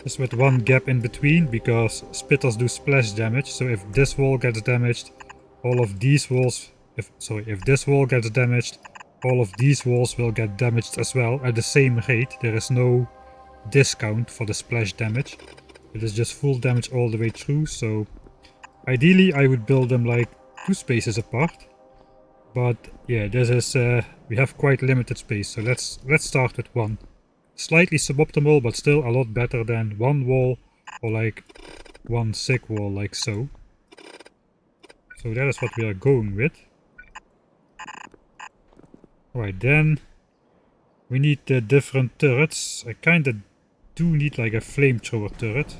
Just with one gap in between, because spitters do splash damage. So if this wall gets damaged, all of these walls... If this wall gets damaged, all of these walls will get damaged as well at the same rate. There is no discount for the splash damage. It is just full damage all the way through. So ideally I would build them like 2 spaces apart. But yeah, this is we have quite limited space, so let's start with 1. Slightly suboptimal, but still a lot better than 1 wall or like one sick wall like so. So that is what we are going with. Right, then we need the different turrets. I kinda do need like a flamethrower turret.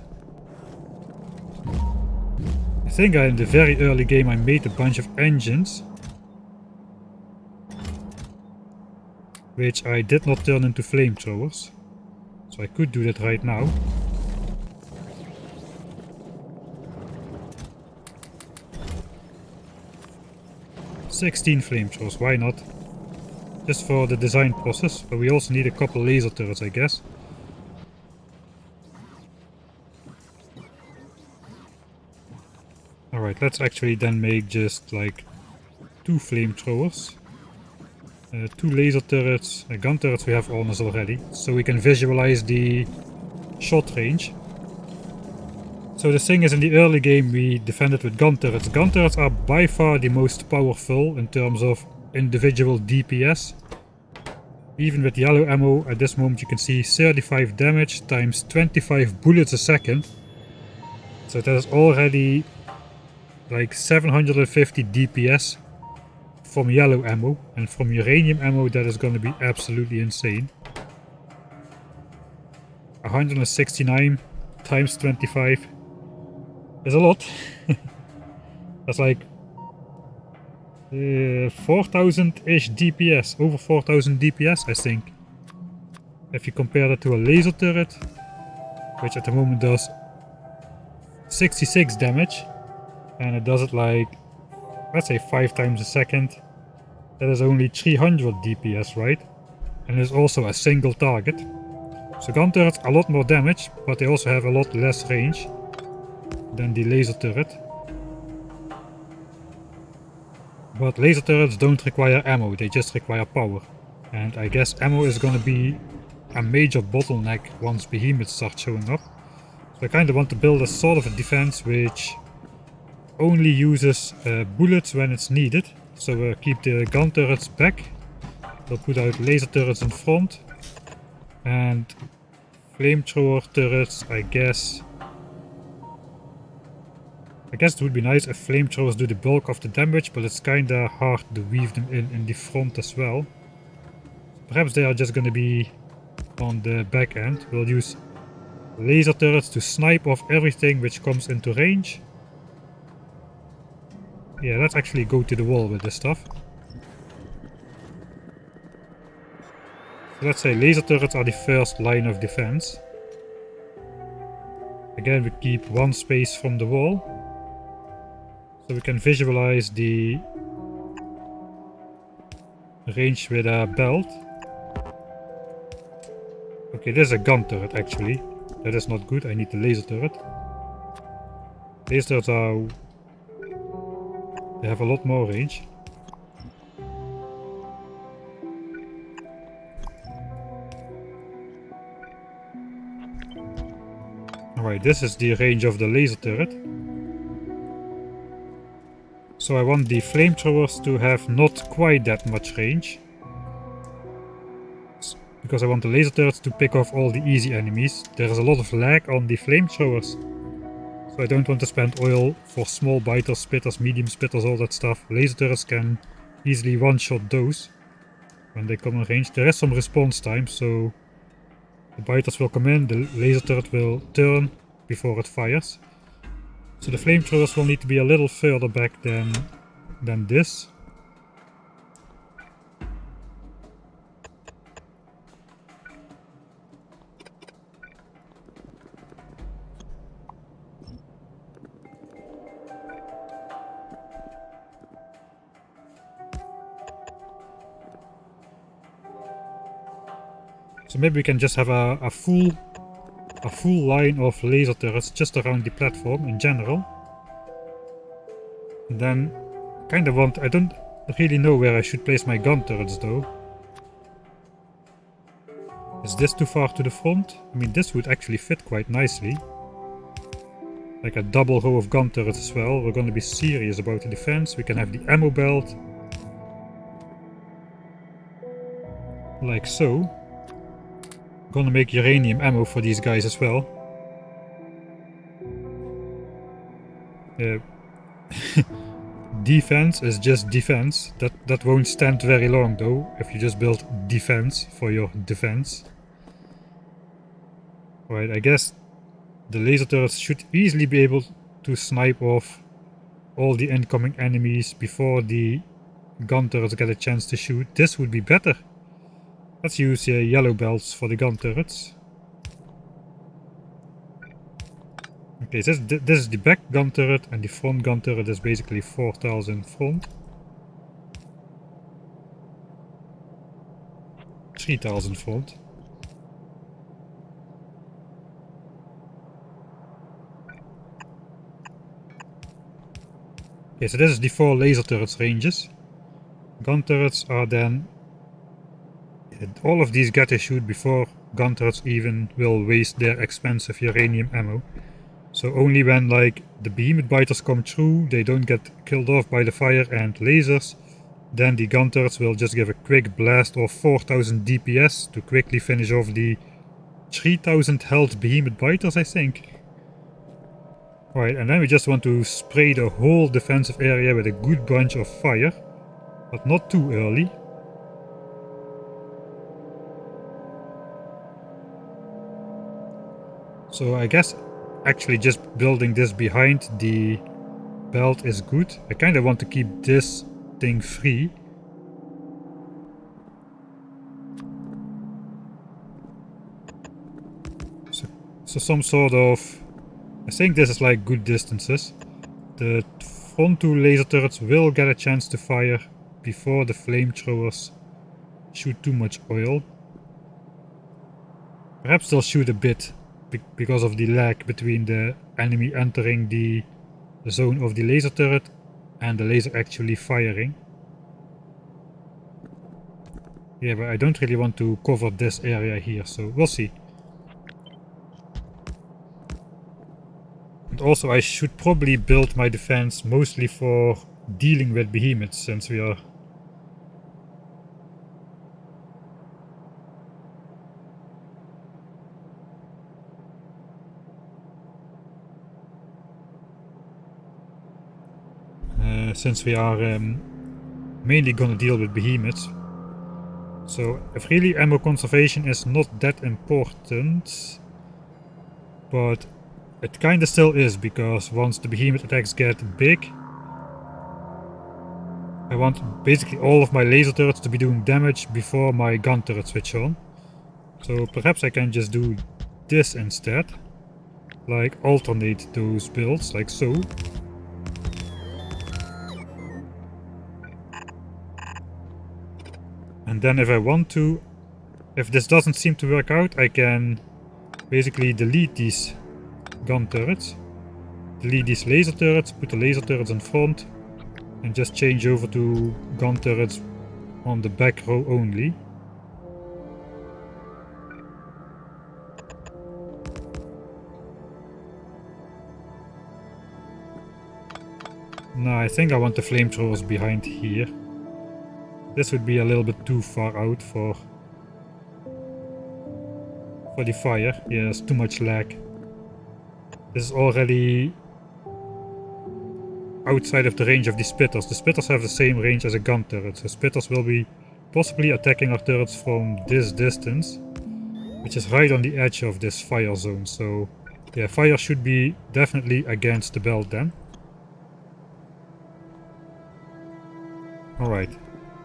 I think in the very early game I made a bunch of engines, which I did not turn into flamethrowers. So I could do that right now. "16 flamethrowers, why not? Just for the design process, but we also need a couple laser turrets, I guess. Alright, let's actually then make just like 2 flamethrowers. 2 laser turrets, gun turrets we have on us already, so we can visualize the shot range. So the thing is, in the early game we defended with gun turrets. Gun turrets are by far the most powerful in terms of individual DPS. Even with yellow ammo, at this moment you can see 35 damage times 25 bullets a second. So that is already like 750 DPS from yellow ammo, and from uranium ammo that is gonna be absolutely insane. 169 times 25 is a lot. That's like 4000-ish DPS, over 4000 DPS I think. If you compare that to a laser turret, which at the moment does 66 damage, and it does it like, let's say 5 times a second, that is only 300 DPS, right? And it's also a single target. So gun turrets a lot more damage, but they also have a lot less range than the laser turret. But laser turrets don't require ammo, they just require power. And I guess ammo is gonna be a major bottleneck once behemoths start showing up. So I kinda want to build a sort of a defense which only uses bullets when it's needed. So keep the gun turrets back. We'll put out laser turrets in front. And flamethrower turrets, I guess it would be nice if flamethrowers do the bulk of the damage, but it's kinda hard to weave them in the front as well. Perhaps they are just gonna be on the back end. We'll use laser turrets to snipe off everything which comes into range. Yeah, let's actually go to the wall with this stuff. So let's say laser turrets are the first line of defense. Again, we keep one space from the wall, so we can visualize the range with a belt. Okay, this is a gun turret actually. That is not good, I need the laser turret. Laser turrets they have a lot more range. Alright, this is the range of the laser turret. So I want the flamethrowers to have not quite that much range. Because I want the laser turrets to pick off all the easy enemies. There is a lot of lag on the flamethrowers. So I don't want to spend oil for small biters, spitters, medium spitters, all that stuff. Laser turrets can easily one-shot those when they come in range. There is some response time, so the biters will come in, the laser turret will turn before it fires. So the flamethrowers will need to be a little further back than this. So maybe we can just have a full line of laser turrets just around the platform in general. And then I don't really know where I should place my gun turrets though. Is this too far to the front? I mean, this would actually fit quite nicely. Like a double row of gun turrets as well. We're gonna be serious about the defense. We can have the ammo belt. Like so. Gonna make uranium ammo for these guys as well. Uh, defense is just defense. That won't stand very long though, if you just build defense for your defense. Right, I guess the laser turrets should easily be able to snipe off all the incoming enemies before the gun turrets get a chance to shoot. This would be better. Let's use yellow belts for the gun turrets. Okay, this is the back gun turret, and the front gun turret is basically 4000 front. 3000 front. Okay, so this is the 4 laser turrets ranges. Gun turrets are then... all of these get to shoot before gun turrets even will waste their expensive uranium ammo. So only when like the behemoth biters come through, they don't get killed off by the fire and lasers, then the gun turrets will just give a quick blast of 4000 DPS to quickly finish off the 3000 health behemoth biters, I think. Right, and then we just want to spray the whole defensive area with a good bunch of fire, but not too early. So I guess actually just building this behind the belt is good. I kind of want to keep this thing free. So some sort of... I think this is like good distances. The front 2 laser turrets will get a chance to fire before the flamethrowers shoot too much oil. Perhaps they'll shoot a bit because of the lag between the enemy entering the zone of the laser turret and the laser actually firing. Yeah, but I don't really want to cover this area here, so we'll see. And also I should probably build my defense mostly for dealing with behemoths, since we are... mainly gonna deal with behemoths. So if really ammo conservation is not that important, but it kinda still is, because once the behemoth attacks get big, I want basically all of my laser turrets to be doing damage before my gun turrets switch on. So perhaps I can just do this instead. Like alternate those builds, like so. And then if I want to, if this doesn't seem to work out, I can basically delete these gun turrets, delete these laser turrets, put the laser turrets in front, and just change over to gun turrets on the back row only. No, I think I want the flamethrowers behind here. This would be a little bit too far out for the fire. Yeah, there's too much lag. This is already outside of the range of the spitters. The spitters have the same range as a gun turret, so spitters will be possibly attacking our turrets from this distance, which is right on the edge of this fire zone. So yeah, fire should be definitely against the belt then. Alright,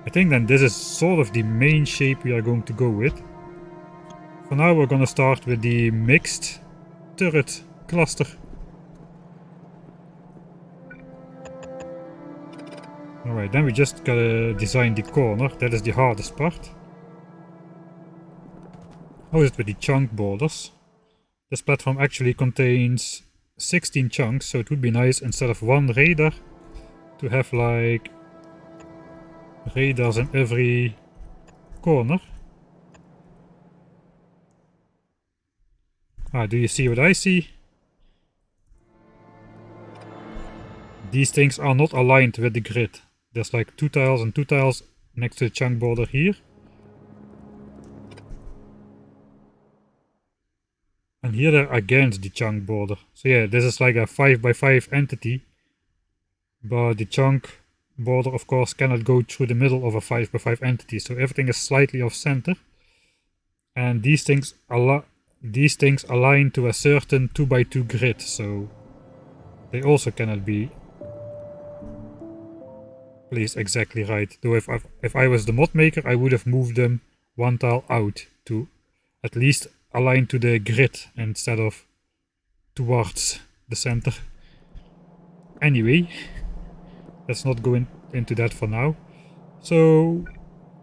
I think then this is sort of the main shape we are going to go with. For now we're gonna start with the mixed turret cluster. Alright, then we just gotta design the corner. That is the hardest part. How is it with the chunk borders? This platform actually contains 16 chunks, so it would be nice instead of one radar to have like radars in every corner. Ah, do you see what I see? These things are not aligned with the grid. There's like 2 tiles and 2 tiles next to the chunk border here. And here they're against the chunk border. So yeah, this is like a 5x5 entity but the chunk border of course cannot go through the middle of a 5x5 entity, so everything is slightly off center, and these things align to a certain 2x2 grid, so they also cannot be placed exactly right. Though if I was the mod maker, I would have moved them one tile out to at least align to the grid instead of towards the center. Anyway, let's not go into that for now. So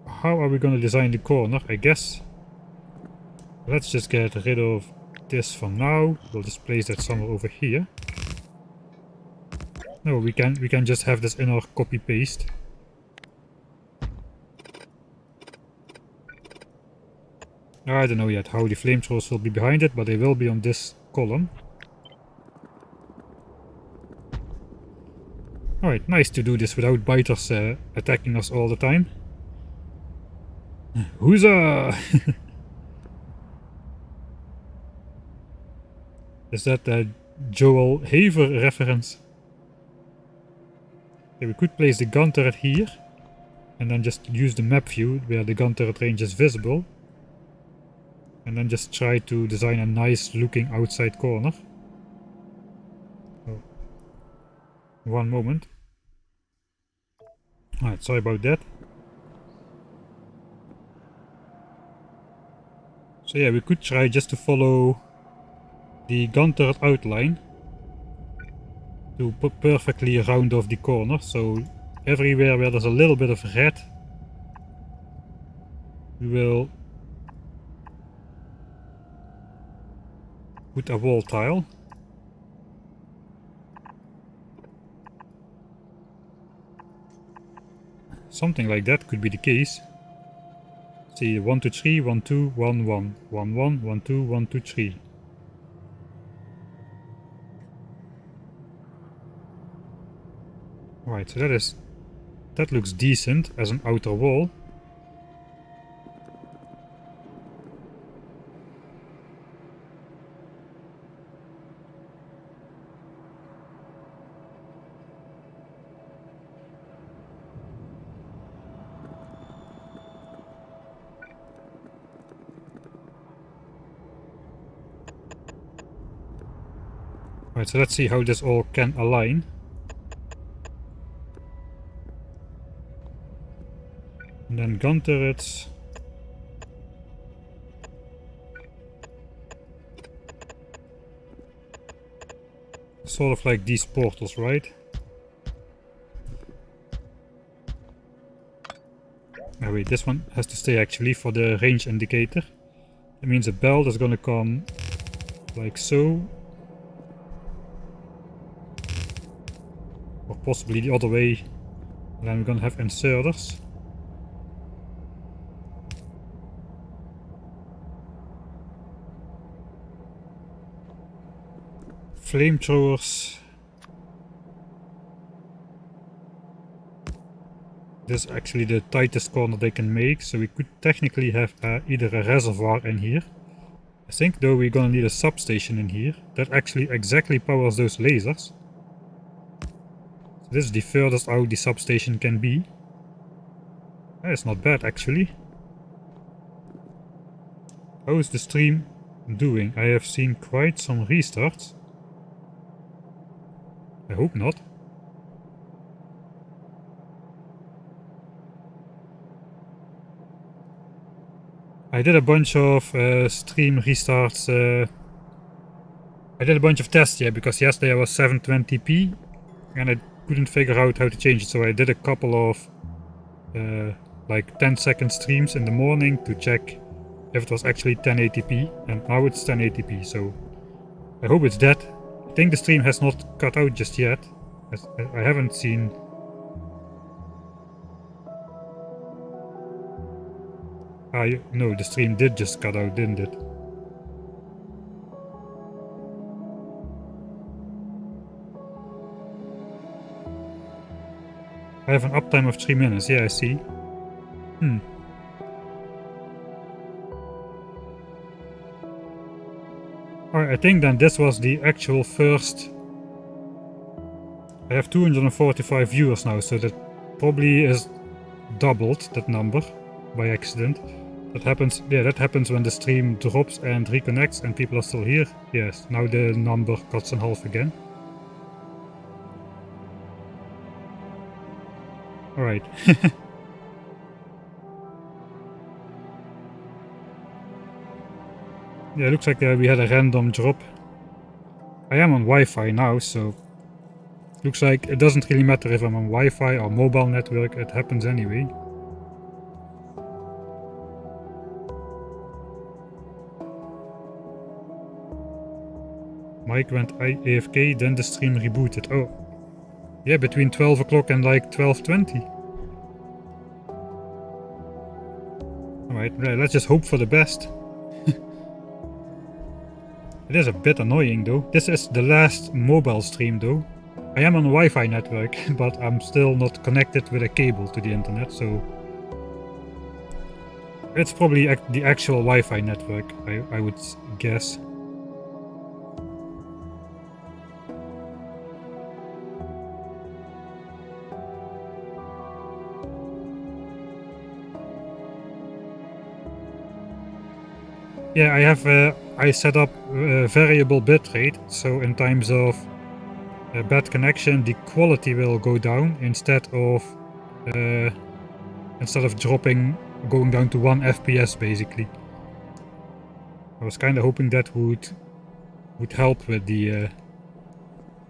how are we going to design the corner? I guess let's just get rid of this for now. We'll just place that somewhere over here. No, we can just have this in our copy paste. I don't know yet how the flamethrowers will be behind it, but they will be on this column. Alright, nice to do this without biters attacking us all the time. Huzzah! Is that a Joel Haver reference? Okay, we could place the gun turret here, and then just use the map view where the gun turret range is visible. And then just try to design a nice looking outside corner. Oh. One moment. Alright, sorry about that. So yeah, we could try just to follow the gun turret outline to perfectly round off the corner. So everywhere where there's a little bit of red, we will put a wall tile. Something like that could be the case. See, 1, 2, 3, 1, 2, 1, 1, 1, 1, 1, 2, 1, 2, 3. Right, so that looks decent as an outer wall. Right, so let's see how this all can align. And then gun turrets. Sort of like these portals, right? Oh wait, this one has to stay actually for the range indicator. That means a belt is gonna come like so. Or possibly the other way. And then we're gonna have inserters. Flamethrowers. This is actually the tightest corner they can make, so we could technically have either a reservoir in here. I think though we're gonna need a substation in here that actually exactly powers those lasers. So this is the furthest out the substation can be. That's not bad actually. How is the stream doing? I have seen quite some restarts. I hope not. I did a bunch of stream restarts. I did a bunch of tests, yeah, because yesterday I was 720p and I couldn't figure out how to change it. So I did a couple of like 10-second streams in the morning to check if it was actually 1080p, and now it's 1080p. So I hope it's that. I think the stream has not cut out just yet. I haven't seen. No, the stream did just cut out, didn't it? I have an uptime of 3 minutes, yeah, I see. Alright, I think then this was the actual first I have 245 viewers now, so that probably is doubled, that number, by accident. That happens, yeah, that happens when the stream drops and reconnects and people are still here. Yes, now the number cuts in half again. Alright. Yeah, it looks like we had a random drop. I am on Wi-Fi now, so looks like it doesn't really matter if I'm on Wi-Fi or mobile network, it happens anyway. Mike went AFK, then the stream rebooted. Oh, yeah, between 12 o'clock and like 12:20. Alright, let's just hope for the best. It is a bit annoying though. This is the last mobile stream though. I am on a Wi-Fi network, but I'm still not connected with a cable to the internet, so... It's probably the actual Wi-Fi network, I would guess. Yeah, I set up variable bitrate, so in times of bad connection, the quality will go down instead of going down to 1 FPS basically. I was kind of hoping that would help with the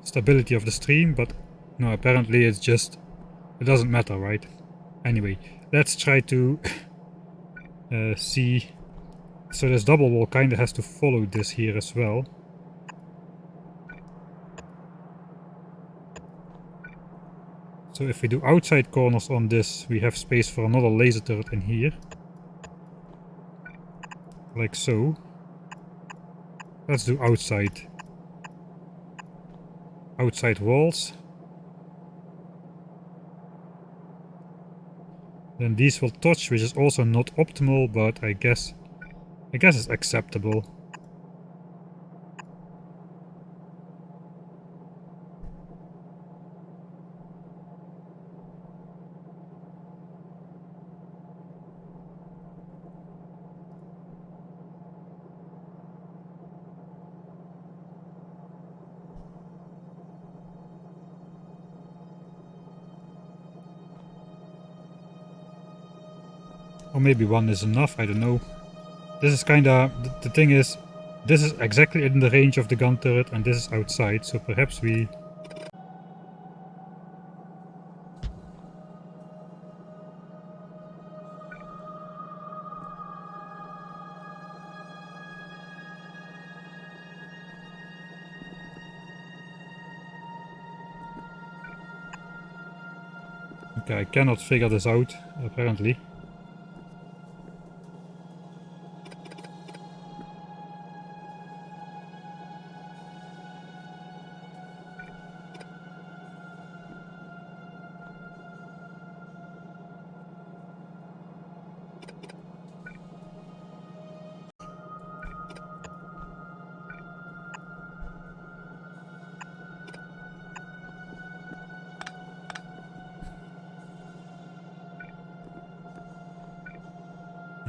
stability of the stream, but no, apparently it doesn't matter, right? Anyway, let's try to see. So this double wall kind of has to follow this here as well. So if we do outside corners on this, we have space for another laser turret in here. Like so. Let's do outside. Outside walls. Then these will touch, which is also not optimal, but I guess it's acceptable. Or maybe one is enough, I don't know. This is kinda... the thing is, this is exactly in the range of the gun turret and this is outside, so perhaps we... Okay, I cannot figure this out, apparently.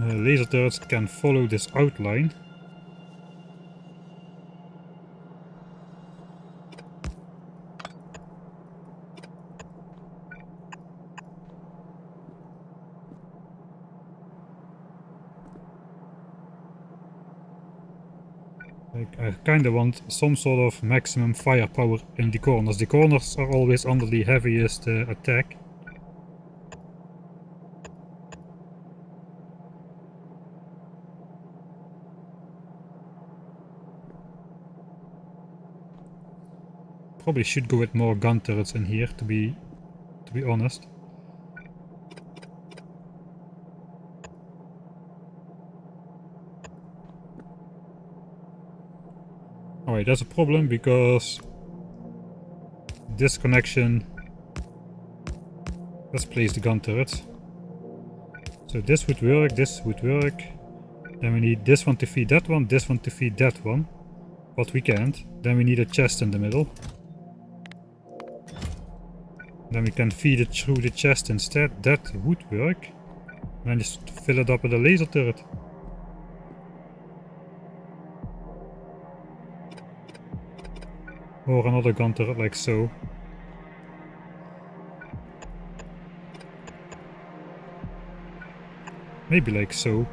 Laser turrets can follow this outline. Like, I kinda want some sort of maximum firepower in the corners. The corners are always under the heaviest attack. Probably should go with more gun turrets in here, to be honest. Alright, that's a problem because this connection... Let's place the gun turrets. So this would work, this would work. Then we need this one to feed that one, this one to feed that one. But we can't. Then we need a chest in the middle. Then we can feed it through the chest instead. That would work. And then just fill it up with a laser turret. Or another gun turret like so. Maybe like so.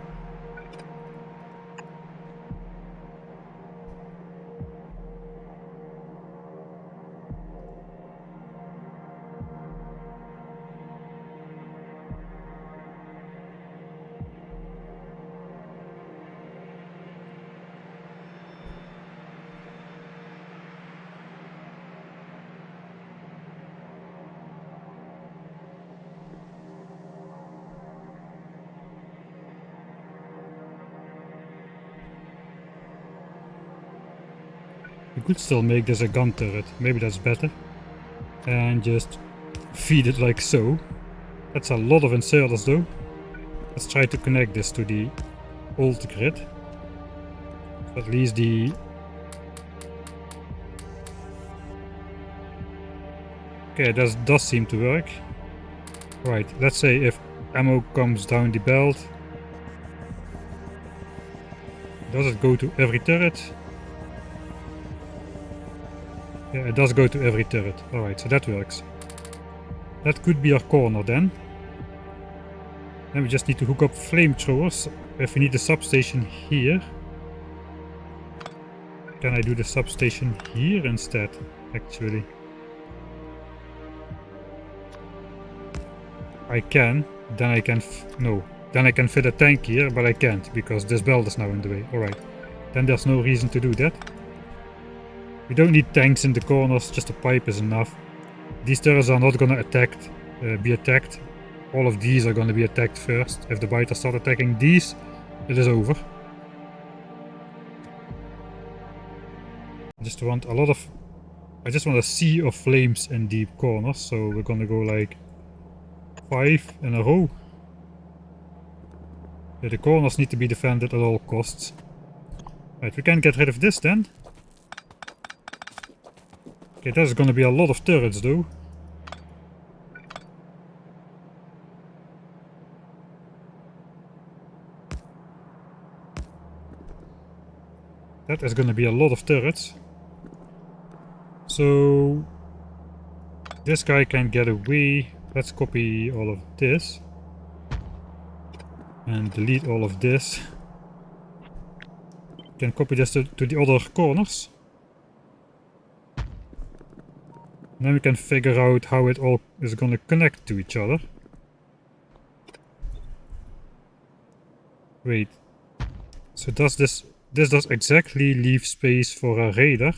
We could still make this a gun turret. Maybe that's better. And just feed it like so. That's a lot of inserters though. Let's try to connect this to the old grid. So at least the... Okay, that does seem to work. Right, let's say if ammo comes down the belt. Does it go to every turret? Yeah, it does go to every turret. Alright, so that works. That could be our corner then. Then we just need to hook up flamethrowers. If we need a substation here. Can I do the substation here instead, actually? I can. Then I can... no. Then I can fit a tank here, but I can't, because this belt is now in the way. Alright. Then there's no reason to do that. We don't need tanks in the corners, just a pipe is enough. These turrets are not gonna be attacked. All of these are gonna be attacked first. If the biters start attacking these, it is over. I just want a sea of flames in the corners, so we're gonna go like 5 in a row. Yeah, the corners need to be defended at all costs. Right, we can get rid of this then. Okay, there's gonna be a lot of turrets though. That is gonna be a lot of turrets. So this guy can get away. Let's copy all of this. And delete all of this. Can copy this to the other corners. And then we can figure out how it all is gonna connect to each other. Wait. So does this does exactly leave space for a radar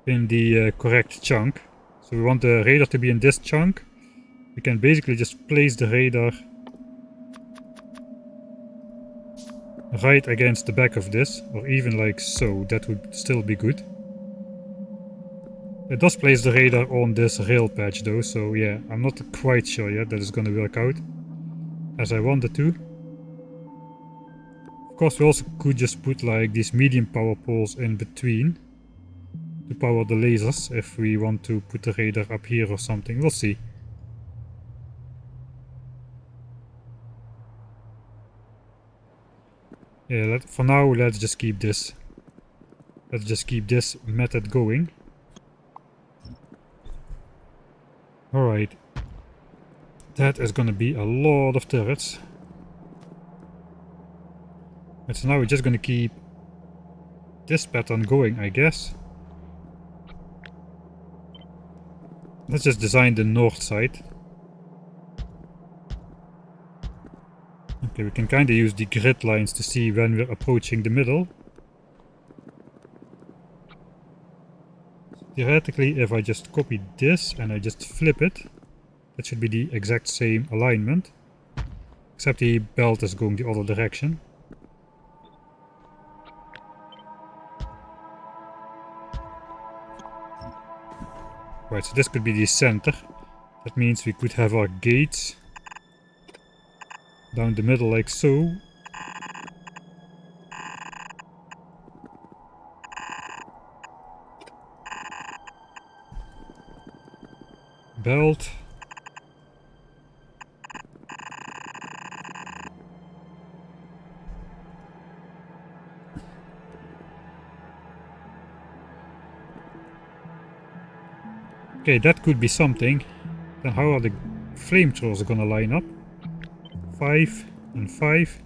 in the correct chunk. So we want the radar to be in this chunk. We can basically just place the radar right against the back of this, or even like so. That would still be good. It does place the radar on this rail patch though, so yeah, I'm not quite sure yet that it's gonna work out as I wanted to. Of course, we also could just put like these medium power poles in between to power the lasers if we want to put the radar up here or something. We'll see. Yeah, for now let's just keep this. Let's just keep this method going. Alright. That is gonna be a lot of turrets. And so now we're just gonna keep this pattern going, I guess. Let's just design the north side. Okay, we can kind of use the grid lines to see when we're approaching the middle. Theoretically, if I just copy this and I just flip it, that should be the exact same alignment. Except the belt is going the other direction. Right, so this could be the center. That means we could have our gates down the middle like so. belt. Okay, that could be something. Then how are the flamethrowers gonna line up? 5 and 5.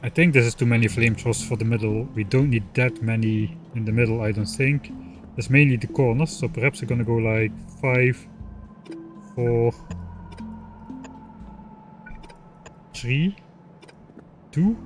I think this is too many flamethrowers for the middle. We don't need that many in the middle, I don't think. It's mainly the corners, so perhaps we're gonna go like 5, 4, 3, 2.